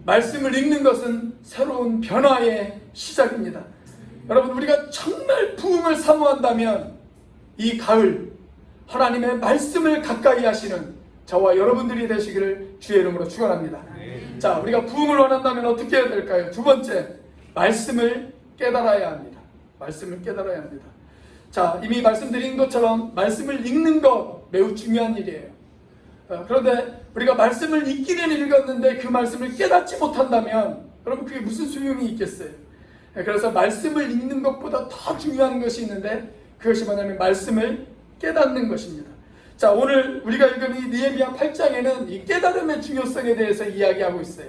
말씀을 읽는 것은 새로운 변화의 시작입니다. 여러분 우리가 정말 부흥을 사모한다면 이 가을 하나님의 말씀을 가까이 하시는 저와 여러분들이 되시기를 주의 이름으로 축원합니다. 자, 우리가 부흥을 원한다면 어떻게 해야 될까요? 두 번째, 말씀을 깨달아야 합니다. 말씀을 깨달아야 합니다. 자, 이미 말씀드린 것처럼 말씀을 읽는 것 매우 중요한 일이에요. 그런데 우리가 말씀을 읽기는 읽었는데 그 말씀을 깨닫지 못한다면 여러분 그게 무슨 소용이 있겠어요? 그래서 말씀을 읽는 것보다 더 중요한 것이 있는데 그것이 뭐냐면 말씀을 깨닫는 것입니다. 자, 오늘 우리가 읽은 이 느헤미야 8장에는 이 깨달음의 중요성에 대해서 이야기하고 있어요.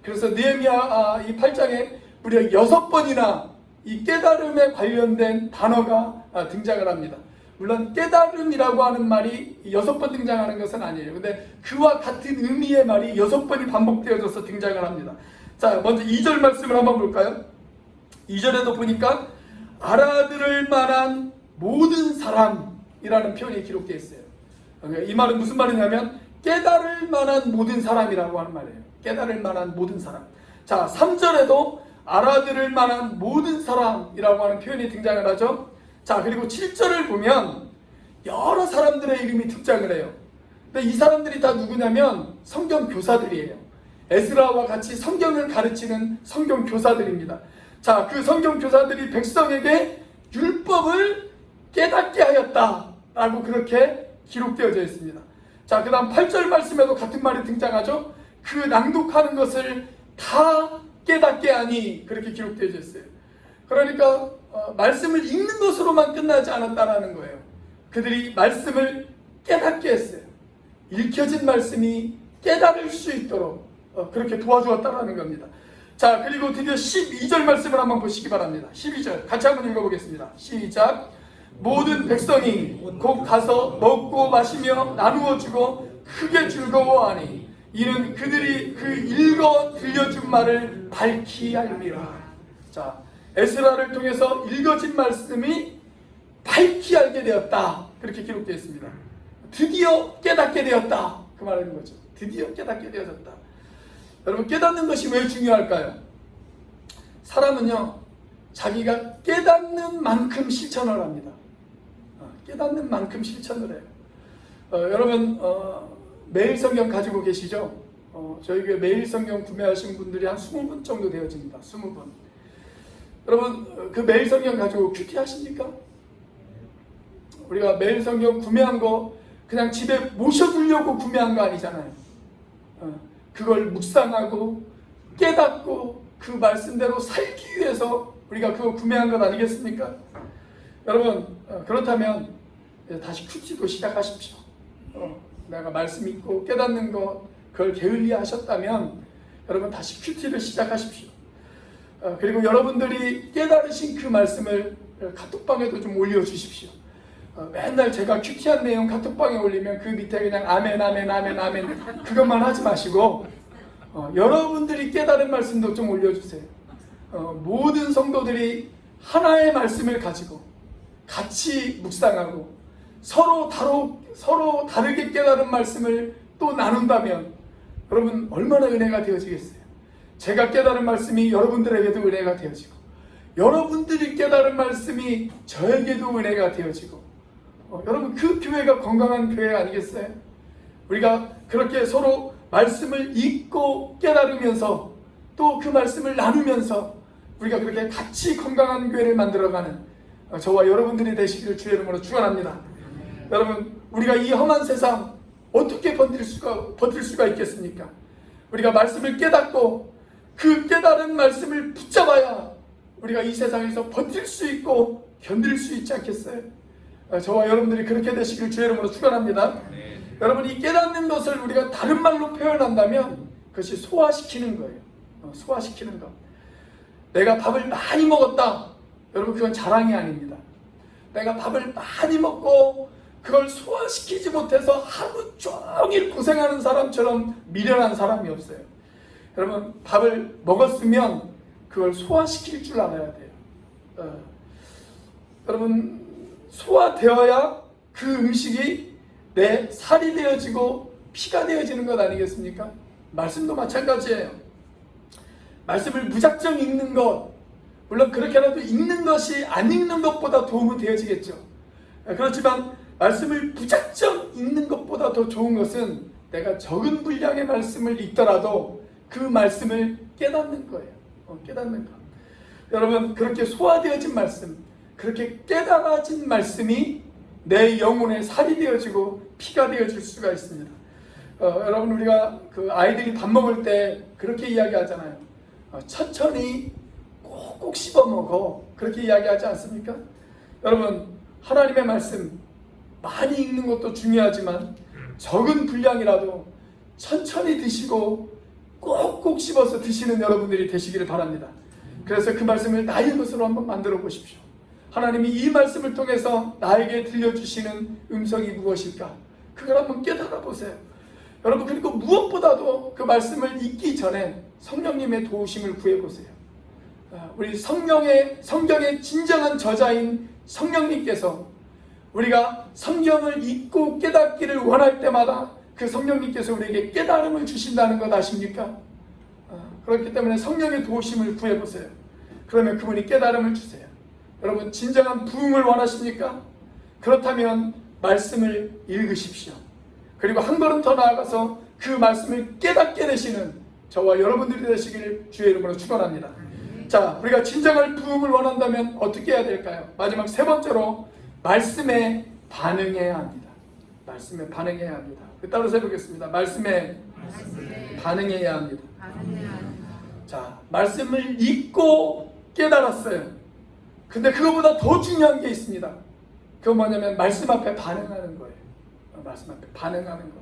그래서 느헤미야 이 8장에 무려 6번이나 이 깨달음에 관련된 단어가 등장을 합니다. 물론 깨달음이라고 하는 말이 6번 등장하는 것은 아니에요. 근데 그와 같은 의미의 말이 6번이 반복되어져서 등장을 합니다. 자, 먼저 2절 말씀을 한번 볼까요? 2절에도 보니까 알아들을 만한 모든 사람이라는 표현이 기록되어 있어요. 이 말은 무슨 말이냐면 깨달을 만한 모든 사람이라고 하는 말이에요. 깨달을 만한 모든 사람. 자, 3절에도 알아들을 만한 모든 사람이라고 하는 표현이 등장을 하죠. 자, 그리고 7절을 보면 여러 사람들의 이름이 등장을 해요. 근데 이 사람들이 다 누구냐면 성경 교사들이에요. 에스라와 같이 성경을 가르치는 성경 교사들입니다. 자, 그 성경 교사들이 백성에게 율법을 깨닫게 하였다라고 그렇게 기록되어져 있습니다. 자, 그 다음 8절 말씀에도 같은 말이 등장하죠. 그 낭독하는 것을 다 깨닫게 하니 그렇게 기록되어져 있어요. 그러니까 말씀을 읽는 것으로만 끝나지 않았다라는 거예요. 그들이 말씀을 깨닫게 했어요. 읽혀진 말씀이 깨달을 수 있도록 그렇게 도와주었다라는 겁니다. 자, 그리고 드디어 12절 말씀을 한번 보시기 바랍니다. 12절 같이 한번 읽어보겠습니다. 시작. 모든 백성이 곧 가서 먹고 마시며 나누어 주고 크게 즐거워하니 이는 그들이 그 읽어 들려준 말을 밝히 알리라. 자, 에스라를 통해서 읽어진 말씀이 밝히 알게 되었다. 그렇게 기록되어 있습니다. 드디어 깨닫게 되었다. 그 말하는 거죠. 드디어 깨닫게 되어졌다. 여러분, 깨닫는 것이 왜 중요할까요? 사람은요, 자기가 깨닫는 만큼 실천을 합니다. 깨닫는 만큼 실천을 해요. 여러분, 매일 성경 가지고 계시죠? 저희 교회 매일 성경 구매하신 분들이 한 20분 정도 되어집니다. 20분. 여러분, 그 매일 성경 가지고 큐티 하십니까? 우리가 매일 성경 구매한 거 그냥 집에 모셔두려고 구매한 거 아니잖아요. 그걸 묵상하고 깨닫고 그 말씀대로 살기 위해서 우리가 그거 구매한 것 아니겠습니까? 여러분, 그렇다면 다시 큐티도 시작하십시오. 내가 말씀 읽고 깨닫는 것 그걸 게을리 하셨다면 여러분 다시 큐티를 시작하십시오. 그리고 여러분들이 깨달으신 그 말씀을 카톡방에도 좀 올려주십시오. 맨날 제가 큐티한 내용 카톡방에 올리면 그 밑에 그냥 아멘 아멘 아멘 아멘 그것만 하지 마시고 여러분들이 깨달은 말씀도 좀 올려주세요. 모든 성도들이 하나의 말씀을 가지고 같이 묵상하고 서로 다르게 깨달은 말씀을 또 나눈다면 여러분 얼마나 은혜가 되어지겠어요. 제가 깨달은 말씀이 여러분들에게도 은혜가 되어지고 여러분들이 깨달은 말씀이 저에게도 은혜가 되어지고 여러분 그 교회가 건강한 교회 아니겠어요? 우리가 그렇게 서로 말씀을 읽고 깨달으면서 또 그 말씀을 나누면서 우리가 그렇게 같이 건강한 교회를 만들어가는 저와 여러분들이 되시기를 주의 이름으로 축원합니다. 여러분, 우리가 이 험한 세상 어떻게 버틸 수가 있겠습니까? 우리가 말씀을 깨닫고 그 깨달은 말씀을 붙잡아야 우리가 이 세상에서 버틸 수 있고 견딜 수 있지 않겠어요? 저와 여러분들이 그렇게 되시길 주의 이름으로 축원합니다. 여러분, 이 깨닫는 것을 우리가 다른 말로 표현한다면 그것이 소화시키는 거예요. 소화시키는 것. 내가 밥을 많이 먹었다. 여러분, 그건 자랑이 아닙니다. 내가 밥을 많이 먹고 그걸 소화시키지 못해서 하루 종일 고생하는 사람처럼 미련한 사람이 없어요. 여러분, 밥을 먹었으면 그걸 소화시킬 줄 알아야 돼요. 여러분, 소화되어야 그 음식이 내 살이 되어지고 피가 되어지는 것 아니겠습니까? 말씀도 마찬가지예요. 말씀을 무작정 읽는 것, 물론 그렇게라도 읽는 것이 안 읽는 것보다 도움은 되어지겠죠. 그렇지만 말씀을 무작정 읽는 것보다 더 좋은 것은 내가 적은 분량의 말씀을 읽더라도 그 말씀을 깨닫는 거예요. 깨닫는 것. 여러분, 그렇게 소화되어진 말씀, 그렇게 깨달아진 말씀이 내 영혼의 살이 되어지고 피가 되어질 수가 있습니다. 여러분, 우리가 그 아이들이 밥 먹을 때 그렇게 이야기하잖아요. 천천히 꼭꼭 씹어 먹어. 그렇게 이야기하지 않습니까? 여러분, 하나님의 말씀 많이 읽는 것도 중요하지만 적은 분량이라도 천천히 드시고 꼭꼭 씹어서 드시는 여러분들이 되시기를 바랍니다. 그래서 그 말씀을 나의 것으로 한번 만들어 보십시오. 하나님이 이 말씀을 통해서 나에게 들려주시는 음성이 무엇일까? 그걸 한번 깨달아 보세요. 여러분, 그리고 무엇보다도 그 말씀을 읽기 전에 성령님의 도우심을 구해보세요. 우리 성경의 진정한 저자인 성령님께서 우리가 성경을 읽고 깨닫기를 원할 때마다 그 성령님께서 우리에게 깨달음을 주신다는 것 아십니까? 그렇기 때문에 성령의 도우심을 구해보세요. 그러면 그분이 깨달음을 주세요. 여러분, 진정한 부흥을 원하십니까? 그렇다면 말씀을 읽으십시오. 그리고 한 걸음 더 나아가서 그 말씀을 깨닫게 되시는 저와 여러분들이 되시기를 주의 이름으로 축원합니다. 자, 우리가 진정한 부흥을 원한다면 어떻게 해야 될까요? 마지막 세 번째로 말씀에 반응해야 합니다. 말씀에 반응해야 합니다. 따라서 해보겠습니다. 말씀에 반응해야 합니다. 자, 말씀을 읽고 깨달았어요. 근데 그거보다 더 중요한 게 있습니다. 그건 뭐냐면 말씀 앞에 반응하는 거예요. 말씀 앞에 반응하는 거.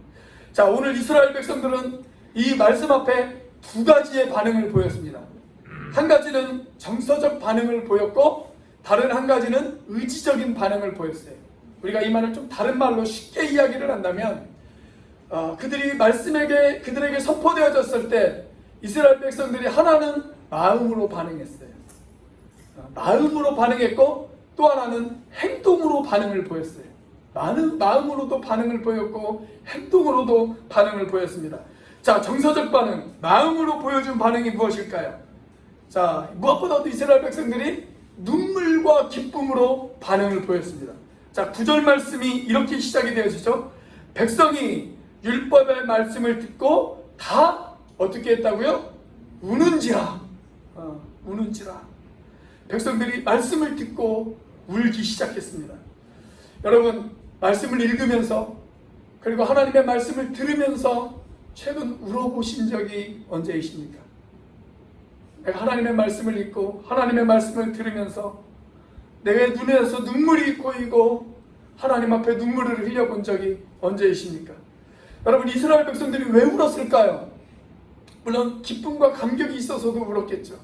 자, 오늘 이스라엘 백성들은 이 말씀 앞에 두 가지의 반응을 보였습니다. 한 가지는 정서적 반응을 보였고 다른 한 가지는 의지적인 반응을 보였어요. 우리가 이 말을 좀 다른 말로 쉽게 이야기를 한다면 그들이 말씀에게 그들에게 선포되어졌을 때 이스라엘 백성들이 하나는 마음으로 반응했어요. 마음으로 반응했고 또 하나는 행동으로 반응을 보였어요. 마음으로도 반응을 보였고 행동으로도 반응을 보였습니다. 자, 정서적 반응, 마음으로 보여준 반응이 무엇일까요? 자, 무엇보다도 이스라엘 백성들이 눈물과 기쁨으로 반응을 보였습니다. 자, 9절 말씀이 이렇게 시작이 되어지죠. 백성이 율법의 말씀을 듣고 다 어떻게 했다고요? 우는지라. 우는지라. 백성들이 말씀을 듣고 울기 시작했습니다. 여러분, 말씀을 읽으면서 그리고 하나님의 말씀을 들으면서 최근 울어보신 적이 언제이십니까? 내가 하나님의 말씀을 읽고 하나님의 말씀을 들으면서 내 눈에서 눈물이 고이고 하나님 앞에 눈물을 흘려본 적이 언제이십니까? 여러분, 이스라엘 백성들이 왜 울었을까요? 물론 기쁨과 감격이 있어서도 울었겠죠.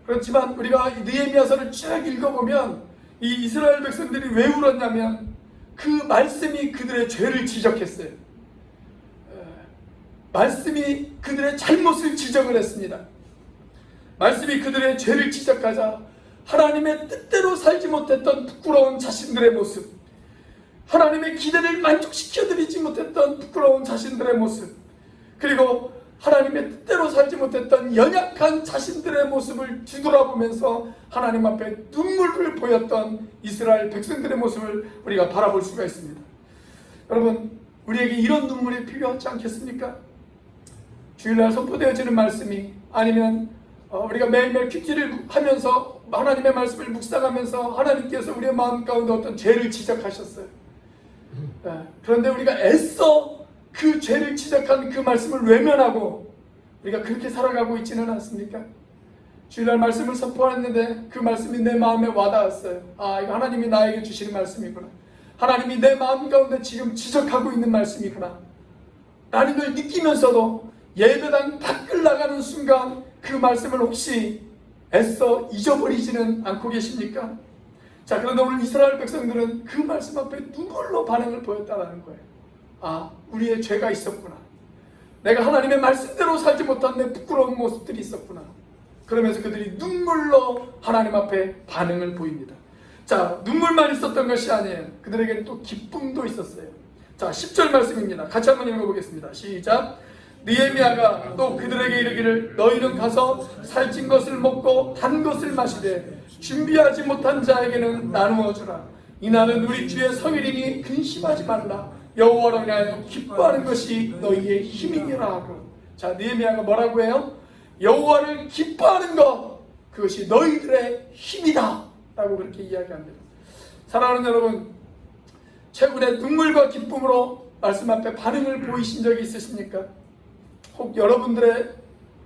그렇지만 우리가 느헤미야서를 쭉 읽어보면 이 이스라엘 백성들이 왜 울었냐면 그 말씀이 그들의 죄를 지적했어요. 말씀이 그들의 잘못을 지적을 했습니다. 말씀이 그들의 죄를 지적하자 하나님의 뜻대로 살지 못했던 부끄러운 자신들의 모습, 하나님의 기대를 만족시켜드리지 못했던 부끄러운 자신들의 모습, 그리고 하나님의 뜻대로 살지 못했던 연약한 자신들의 모습을 뒤돌아보면서 하나님 앞에 눈물을 보였던 이스라엘 백성들의 모습을 우리가 바라볼 수가 있습니다. 여러분, 우리에게 이런 눈물이 필요하지 않겠습니까? 주일날 선포되어지는 말씀이 아니면 우리가 매일매일 큐티를 하면서 하나님의 말씀을 묵상하면서 하나님께서 우리의 마음 가운데 어떤 죄를 지적하셨어요. 그런데 우리가 애써 그 죄를 지적한 그 말씀을 외면하고 우리가 그렇게 살아가고 있지는 않습니까? 주일날 말씀을 선포했는데 그 말씀이 내 마음에 와닿았어요. 아, 이거 하나님이 나에게 주시는 말씀이구나. 하나님이 내 마음 가운데 지금 지적하고 있는 말씀이구나. 라는 걸 느끼면서도 예배당 밖을 나가는 순간 그 말씀을 혹시 애써 잊어버리지는 않고 계십니까? 자, 그런데 오늘 이스라엘 백성들은 그 말씀 앞에 눈물로 반응을 보였다는 거예요. 아, 우리의 죄가 있었구나. 내가 하나님의 말씀대로 살지 못한 내 부끄러운 모습들이 있었구나. 그러면서 그들이 눈물로 하나님 앞에 반응을 보입니다. 자, 눈물만 있었던 것이 아니에요. 그들에게는 또 기쁨도 있었어요. 자, 10절 말씀입니다. 같이 한번 읽어보겠습니다. 시작. 느헤미야가 또 그들에게 이르기를 너희는 가서 살찐 것을 먹고 단 것을 마시되 준비하지 못한 자에게는 나누어 주라. 이날은 우리 주의 성일이니 근심하지 말라. 여호와로 인하여 기뻐하는 것이 너희의 힘이니라 하고. 자, 느헤미야가 뭐라고 해요? 여호와를 기뻐하는 것, 그것이 너희들의 힘이다 라고 그렇게 이야기합니다. 사랑하는 여러분, 최근에 눈물과 기쁨으로 말씀 앞에 반응을 보이신 적이 있으십니까? 혹 여러분들의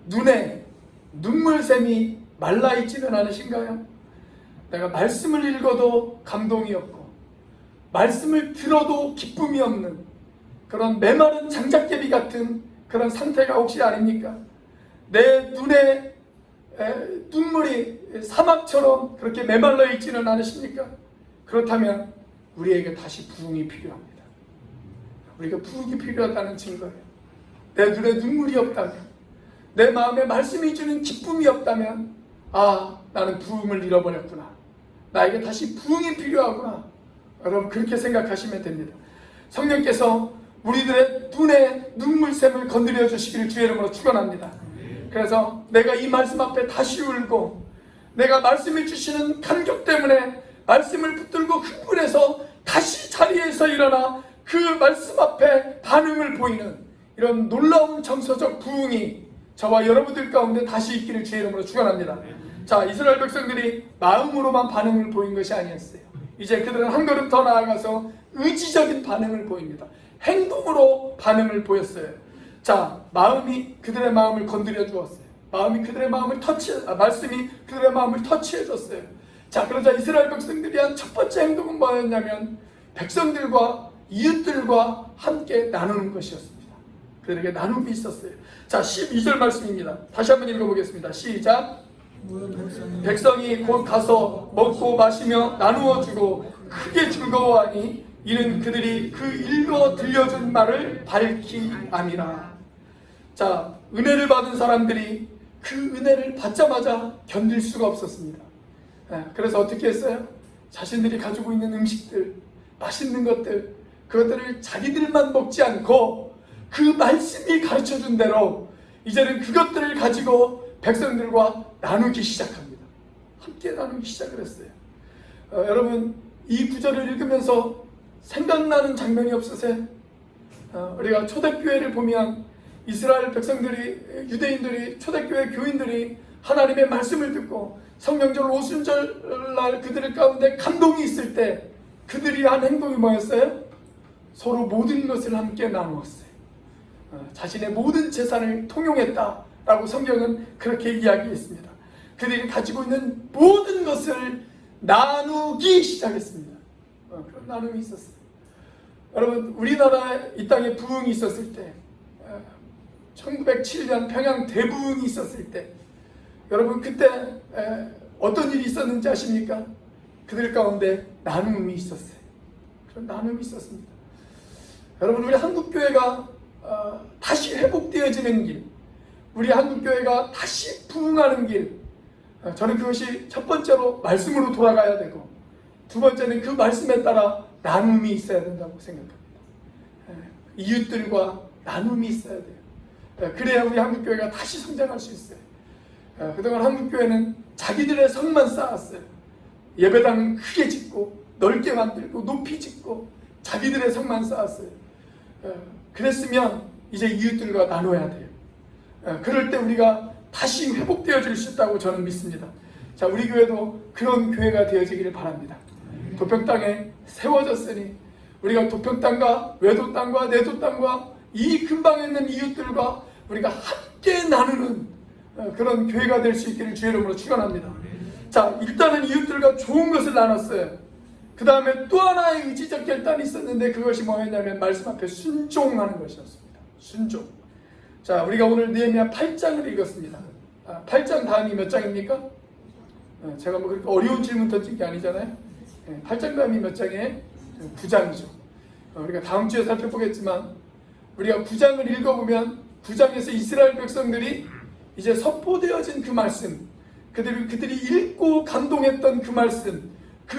눈에 눈물샘이 말라있지는 않으신가요? 내가 말씀을 읽어도 감동이 없고 말씀을 들어도 기쁨이 없는 그런 메마른 장작개비 같은 그런 상태가 혹시 아닙니까? 내 눈에 눈물이 사막처럼 그렇게 메말라 있지는 않으십니까? 그렇다면 우리에게 다시 부흥이 필요합니다. 우리가 부흥이 필요하다는 증거예요. 내 눈에 눈물이 없다면, 내 마음에 말씀이 주는 기쁨이 없다면, 아, 나는 부흥을 잃어버렸구나. 나에게 다시 부흥이 필요하구나. 여러분 그렇게 생각하시면 됩니다. 성령께서 우리들의 눈에 눈물샘을 건드려 주시기를 주의 이름으로 축원합니다. 그래서 내가 이 말씀 앞에 다시 울고, 내가 말씀을 주시는 감격 때문에 말씀을 붙들고 흥분해서 다시 자리에서 일어나 그 말씀 앞에 반응을 보이는 이런 놀라운 정서적 부흥이 저와 여러분들 가운데 다시 있기를 주의 이름으로 축원합니다. 자, 이스라엘 백성들이 마음으로만 반응을 보인 것이 아니었어요. 이제 그들은 한 걸음 더 나아가서 의지적인 반응을 보입니다. 행동으로 반응을 보였어요. 자, 그들의 마음을 건드려 주었어요. 말씀이 그들의 마음을 터치해 줬어요. 자, 그러자 이스라엘 백성들이 한 첫 번째 행동은 뭐였냐면 백성들과 이웃들과 함께 나누는 것이었습니다. 그들에게 나눔이 있었어요. 자, 12절 말씀입니다. 다시 한번 읽어보겠습니다. 시작. 백성이 곧 가서 먹고 마시며 나누어 주고 크게 즐거워하니 이는 그들이 그 읽어 들려준 말을 밝히 암이라. 자, 은혜를 받은 사람들이 그 은혜를 받자마자 견딜 수가 없었습니다. 그래서 어떻게 했어요? 자신들이 가지고 있는 음식들, 맛있는 것들, 그것들을 자기들만 먹지 않고 그 말씀이 가르쳐준 대로 이제는 그것들을 가지고 백성들과 나누기 시작합니다. 함께 나누기 시작을 했어요. 여러분 이 구절을 읽으면서 생각나는 장면이 없으세요? 우리가 초대교회를 보면 이스라엘 백성들이, 유대인들이, 초대교회 교인들이 하나님의 말씀을 듣고 성령절 오순절날 그들 가운데 감동이 있을 때 그들이 한 행동이 뭐였어요? 서로 모든 것을 함께 나누었어요. 자신의 모든 재산을 통용했다라고 성경은 그렇게 이야기했습니다. 그들이 가지고 있는 모든 것을 나누기 시작했습니다. 그런 나눔이 있었어요. 여러분 우리나라에 이 땅에 부흥이 있었을 때, 1907년 평양 대부흥이 있었을 때, 여러분 그때 어떤 일이 있었는지 아십니까? 그들 가운데 나눔이 있었어요. 그런 나눔이 있었습니다. 여러분 우리 한국교회가 다시 회복되어지는 길, 우리 한국교회가 다시 부흥하는 길, 저는 그것이 첫 번째로 말씀으로 돌아가야 되고, 두 번째는 그 말씀에 따라 나눔이 있어야 된다고 생각합니다. 이웃들과 나눔이 있어야 돼요. 그래야 우리 한국교회가 다시 성장할 수 있어요. 그동안 한국교회는 자기들의 성만 쌓았어요. 예배당 크게 짓고 넓게 만들고 높이 짓고 자기들의 성만 쌓았어요. 그랬으면 이제 이웃들과 나눠야 돼요. 그럴 때 우리가 다시 회복되어질 수 있다고 저는 믿습니다. 자, 우리 교회도 그런 교회가 되어지기를 바랍니다. 도평 땅에 세워졌으니 우리가 도평 땅과 외도 땅과 내도 땅과 이 근방에 있는 이웃들과 우리가 함께 나누는 그런 교회가 될 수 있기를 주의 이름으로 축원합니다. 자, 일단은 이웃들과 좋은 것을 나눴어요. 그 다음에 또 하나의 의지적 결단이 있었는데 그것이 뭐였냐면 말씀 앞에 순종하는 것이었습니다. 순종. 자, 우리가 오늘 느헤미야 8장을 읽었습니다. 8장 다음이 몇 장입니까? 제가 뭐 그렇게 어려운 질문 던진 게 아니잖아요. 8장 다음이 몇 장이에요? 9장이죠. 우리가 다음 주에 살펴보겠지만 우리가 9장을 읽어보면 9장에서 이스라엘 백성들이 이제 선포되어진 그 말씀, 그들이 읽고 감동했던 그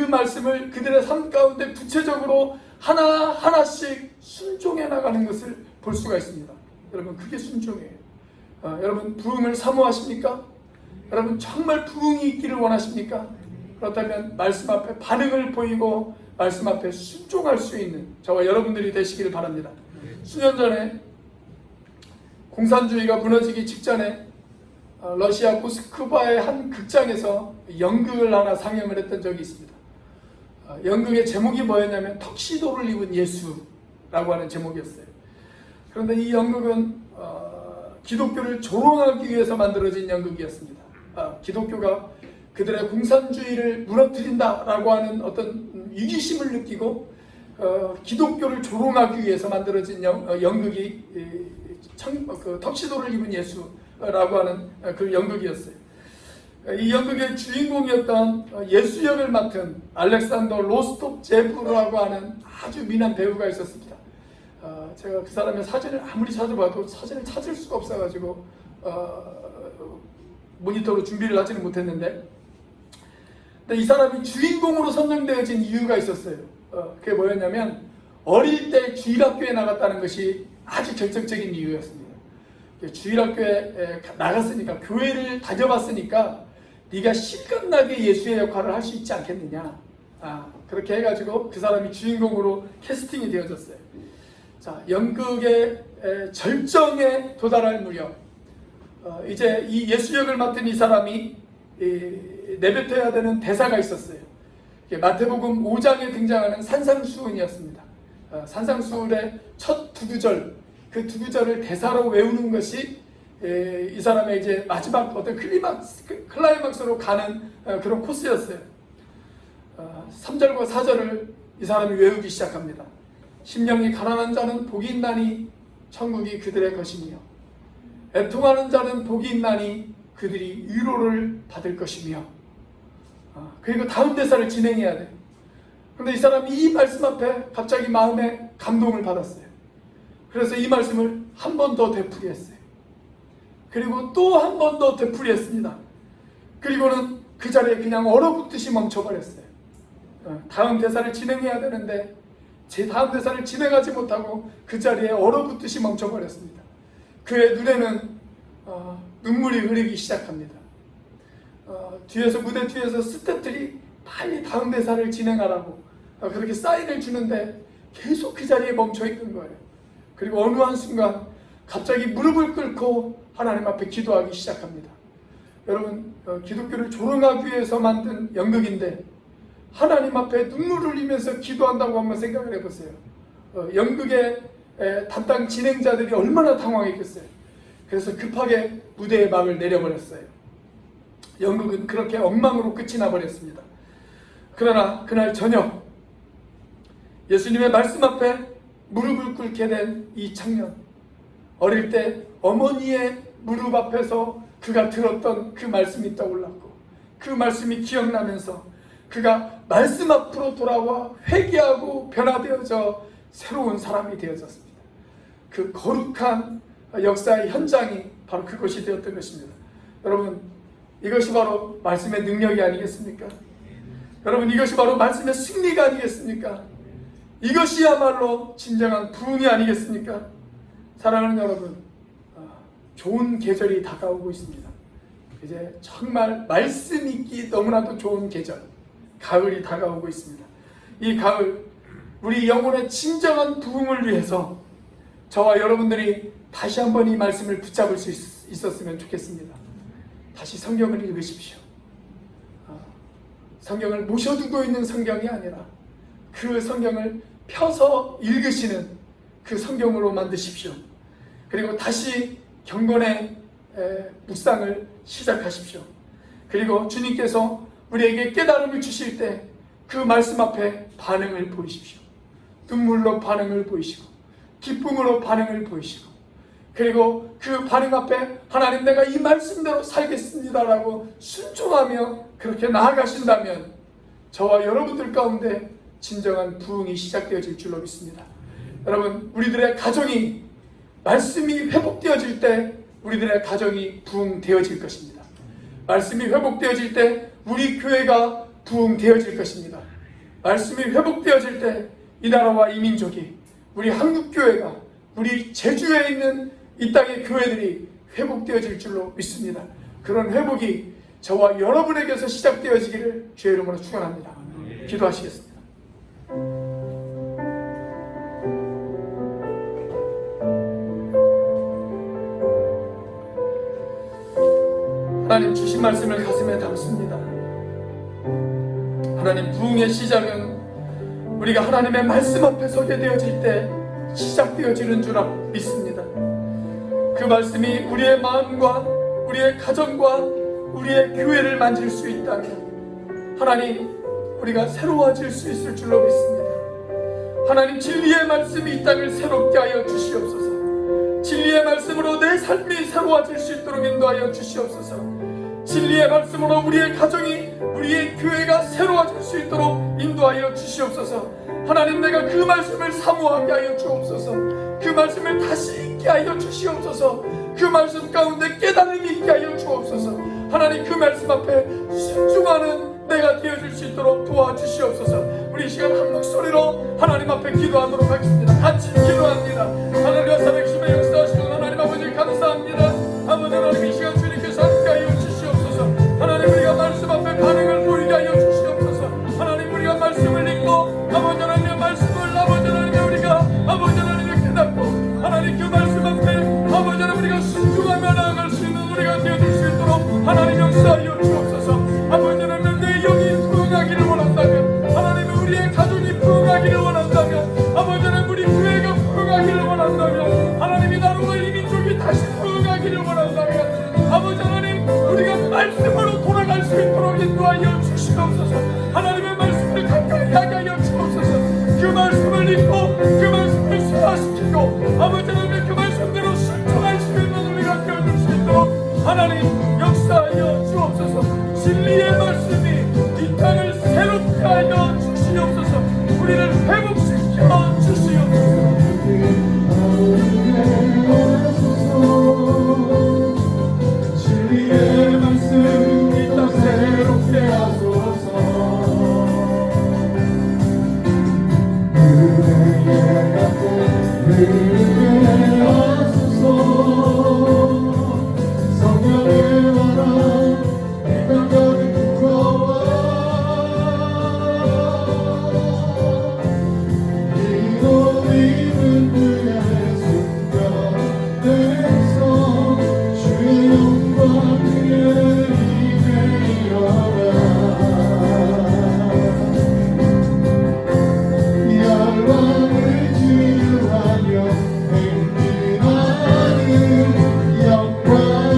말씀을 그들의 삶 가운데 구체적으로 하나하나씩 순종해 나가는 것을 볼 수가 있습니다. 여러분 그게 순종이에요. 여러분 부흥을 사모하십니까? 여러분 정말 부흥이 있기를 원하십니까? 그렇다면 말씀 앞에 반응을 보이고 말씀 앞에 순종할 수 있는 저와 여러분들이 되시기를 바랍니다. 수년 전에 공산주의가 무너지기 직전에 러시아 모스크바의 한 극장에서 연극을 하나 상영을 했던 적이 있습니다. 연극의 제목이 뭐였냐면 턱시도를 입은 예수라고 하는 제목이었어요. 그런데 이 연극은 기독교를 조롱하기 위해서 만들어진 연극이었습니다. 기독교가 그들의 공산주의를 무너뜨린다라고 하는 어떤 위기심을 느끼고 기독교를 조롱하기 위해서 만들어진 연극이 턱시도를 입은 예수라고 하는 그 연극이었어요. 이 연극의 주인공이었던 예수 역을 맡은 알렉산더 로스톱 제프라고 하는 아주 미남 배우가 있었습니다. 제가 그 사람의 사진을 아무리 찾아봐도 사진을 찾을 수가 없어가지고 모니터로 준비를 하지는 못했는데, 근데 이 사람이 주인공으로 선정되어진 이유가 있었어요. 그게 뭐였냐면 어릴 때 주일학교에 나갔다는 것이 아주 결정적인 이유였습니다. 주일학교에 나갔으니까, 교회를 다녀봤으니까 네가 실감나게 예수의 역할을 할 수 있지 않겠느냐. 그렇게 해가지고 그 사람이 주인공으로 캐스팅이 되어졌어요. 자, 연극의 절정에 도달할 무렵, 이제 이 예수 역을 맡은 이 사람이 내뱉어야 되는 대사가 있었어요. 마태복음 5장에 등장하는 산상수훈이었습니다. 산상수훈의 첫 두 구절, 그 두 구절을 대사로 외우는 것이 이 사람의 이제 마지막 어떤 클라이막스로 가는 그런 코스였어요. 3절과 4절을 이 사람이 외우기 시작합니다. 심령이 가난한 자는 복이 있나니 천국이 그들의 것이며, 애통하는 자는 복이 있나니 그들이 위로를 받을 것이며. 그리고 다음 대사를 진행해야 돼요. 그런데 이 사람이 이 말씀 앞에 갑자기 마음에 감동을 받았어요. 그래서 이 말씀을 한 번 더 되풀이했어요. 그리고 또 한 번 더 되풀이했습니다. 그리고는 그 자리에 그냥 얼어붙듯이 멈춰버렸어요. 다음 대사를 진행해야 되는데 제 다음 대사를 진행하지 못하고 그 자리에 얼어붙듯이 멈춰버렸습니다. 그의 눈에는 눈물이 흐르기 시작합니다. 뒤에서, 무대 뒤에서 스태프들이 빨리 다음 대사를 진행하라고 그렇게 사인을 주는데 계속 그 자리에 멈춰있던 거예요. 그리고 어느 한순간 갑자기 무릎을 꿇고 하나님 앞에 기도하기 시작합니다. 여러분, 기독교를 조롱하기 위해서 만든 연극인데 하나님 앞에 눈물을 흘리면서 기도한다고 한번 생각을 해보세요. 연극의 담당 진행자들이 얼마나 당황했겠어요. 그래서 급하게 무대의 막을 내려버렸어요. 연극은 그렇게 엉망으로 끝이 나버렸습니다. 그러나 그날 저녁, 예수님의 말씀 앞에 무릎을 꿇게 된 이 청년, 어릴 때 어머니의 무릎 앞에서 그가 들었던 그 말씀이 떠올랐고, 그 말씀이 기억나면서 그가 말씀 앞으로 돌아와 회개하고 변화되어져 새로운 사람이 되어졌습니다. 그 거룩한 역사의 현장이 바로 그것이 되었던 것입니다. 여러분, 이것이 바로 말씀의 능력이 아니겠습니까? 여러분, 이것이 바로 말씀의 승리가 아니겠습니까? 이것이야말로 진정한 부흥이 아니겠습니까? 사랑하는 여러분, 좋은 계절이 다가오고 있습니다. 이제 정말 말씀 읽기 너무나도 좋은 계절, 가을이 다가오고 있습니다. 이 가을, 우리 영혼의 진정한 부흥을 위해서 저와 여러분들이 다시 한번 이 말씀을 붙잡을 수 있었으면 좋겠습니다. 다시 성경을 읽으십시오. 성경을 모셔두고 있는 성경이 아니라 그 성경을 펴서 읽으시는 그 성경으로 만드십시오. 그리고 다시 경건의 묵상을 시작하십시오. 그리고 주님께서 우리에게 깨달음을 주실 때 그 말씀 앞에 반응을 보이십시오. 눈물로 반응을 보이시고, 기쁨으로 반응을 보이시고, 그리고 그 반응 앞에 하나님, 내가 이 말씀대로 살겠습니다라고 순종하며 그렇게 나아가신다면 저와 여러분들 가운데 진정한 부흥이 시작되어질 줄로 믿습니다. 여러분, 우리들의 가정이, 말씀이 회복되어질 때 우리들의 가정이 부흥되어질 것입니다. 말씀이 회복되어질 때 우리 교회가 부흥되어질 것입니다. 말씀이 회복되어질 때 이 나라와 이 민족이, 우리 한국교회가, 우리 제주에 있는 이 땅의 교회들이 회복되어질 줄로 믿습니다. 그런 회복이 저와 여러분에게서 시작되어지기를 주의 이름으로 축원합니다. 기도하시겠습니다. 하나님, 주신 말씀을 가슴에 담습니다. 하나님, 부흥의 시작은 우리가 하나님의 말씀 앞에 서게 되어질 때 시작되어지는 줄 믿습니다. 그 말씀이 우리의 마음과 우리의 가정과 우리의 교회를 만질 수 있다면 하나님, 우리가 새로워질 수 있을 줄로 믿습니다. 하나님, 진리의 말씀이 이 땅을 새롭게 하여 주시옵소서. 진리의 말씀으로 내 삶이 새로워질 수 있도록 인도하여 주시옵소서. 진리의 말씀으로 우리의 가정이, 우리의 교회가 새로워질 수 있도록 인도하여 주시옵소서. 하나님, 내가 그 말씀을 사모하게 하여 주옵소서. 그 말씀을 다시 읽게 하여 주시옵소서. 그 말씀 가운데 깨달음이 있게 하여 주옵소서. 하나님, 그 말씀 앞에 순종하는 내가 되어줄 수 있도록 도와주시옵소서. 우리 이 시간 한 목소리로 하나님 앞에 기도하도록 하겠습니다. 같이 기도합니다. 하나님과 살아계심에 역사하시는 하나님 아버지 감사합니다. 아버지 하나님, 이 시간 주님께서 함께하여 주시옵소서. 하나님, 우리가 말씀 앞에 반응을 보이게 하여 주시옵소서. 하나님, 우리가 말씀을 읽고 아버지 하나님의 말씀을 아버지 하나님의 우리가 아버지 하나님을 깨닫고 하나님 그 말씀 앞에 아버지 하나님 우리가 순종하며 나아갈 수 있는 우리가 되어줄 수 있도록 하나님 역사하여 주옵소서. 아버지 하나님, 내 영이 부흥하기를 원한다면, 하나님 우리의 가족이 부흥하기를 원한다면, 아버지 하나님 우리 교회가 부흥하기를 원한다면, 하나님이 나누고 이 민족이 다시 부흥하기를 원한다면, 아버지 하나님 우리가 말씀으로 돌아갈 수 있도록 인도하여 주시옵소서. 하나님의 말씀을 가까이 하게 하여 주옵소서. 그 말씀을 읽고 그 말씀을 소화시키고 아버지 하나님 그 말씀대로 순종할 수 있는 우리가 되어줄 수 있도록 하나님 역사하여 주옵소서. 진리의 말씀이 이 땅을 새롭게 하여 주시옵소서. 우리를 회복시켜 주시옵소서. 진리의 말씀 이 땅 새롭게 하소서. 은혜의 하소서. 성령의 바람 이 땅 가득 불어와 이도 입은 그의 순간에서 주의 영광 위에 이르러라. 열방을 치유하며 행진하는 영광을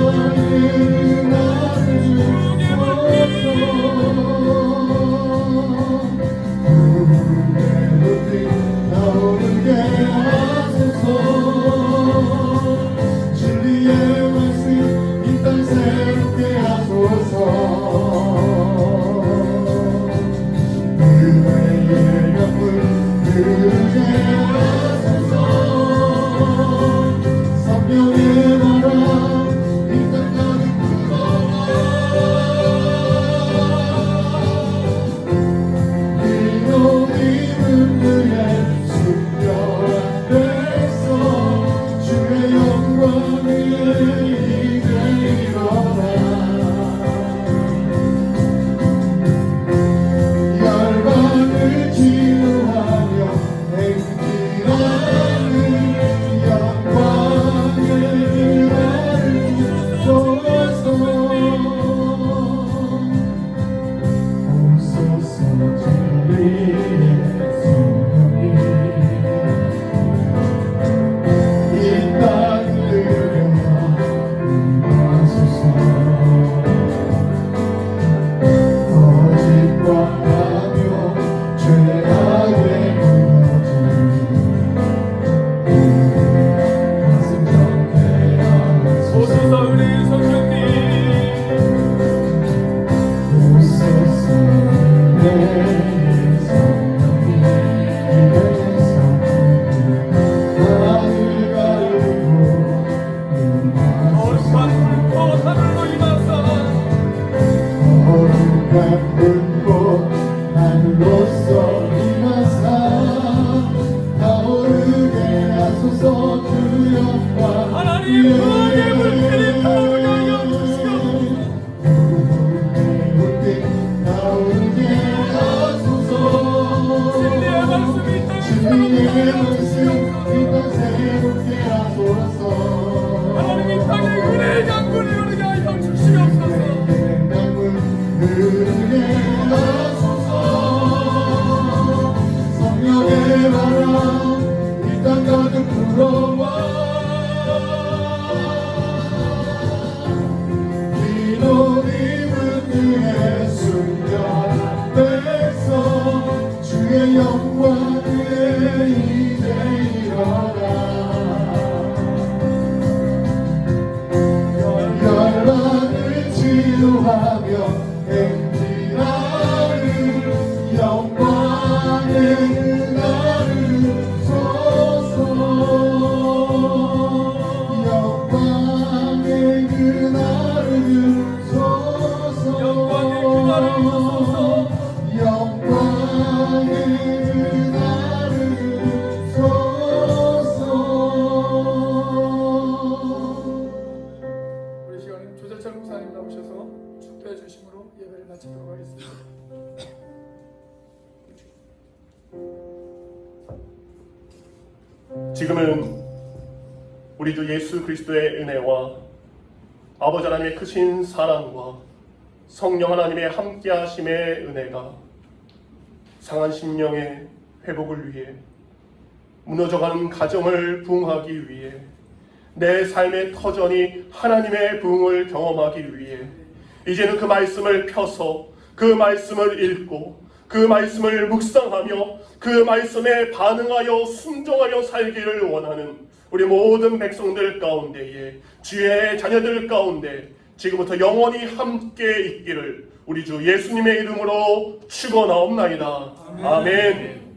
나를 주옵소서. 나오게 하소서. 진리의 말씀 이 땅 새롭게 하소서. 은혜의 강물 흐르게 하소서. 성령의 바람 이 땅 가득 불어와 이도 입은 그의 순결한 백성 주의 영광 위에 이르러라. 열방을 치유하며 행진하는 영광을 나를 주소서. 오소서. 진리의 성령이 이 땅을 임하소서. 거짓과 가며 죄악에 무너진 가슴 정케 하소서. 우리 성령님 오소서. 내 성령이 내 성령이 하늘 가르고 임하소서. 거룩한 불꽃 하늘로서 임하사 타오르게 하소서. 주 영광 하나님 부흥의 불길이 타오르게 하여 주시옵소서. 불빛 타오르게 하소서. 진리의 말씀이 이 땅 새롭게 하소서. 하나님 이 땅에 은혜의 강물이 흐르게 하여 주시옵소서. 흐르게 하소서. 성령의 바람 이 땅 가득 불어와 기도 입은 그의 순결한 백성 주의 영광 위에 이제 일어나. 열방을 치유하 우리 시간에 조재철 목사님 나오셔서 축도해 주심으로 예배를 마치도록 하겠습니다. 지금은 우리 주 예수 그리스도의 은혜와 아버지 하나님의 크신 사랑과 성령 하나님의 함께하심의 은혜가 상한 심령의 회복을 위해, 무너져가는 가정을 부흥하기 위해, 내 삶의 터전이 하나님의 부흥을 경험하기 위해 이제는 그 말씀을 펴서 그 말씀을 읽고 그 말씀을 묵상하며 그 말씀에 반응하여 순종하여 살기를 원하는 우리 모든 백성들 가운데에, 주의 자녀들 가운데 지금부터 영원히 함께 있기를 우리 주 예수님의 이름으로 축원하옵나이다. 아멘.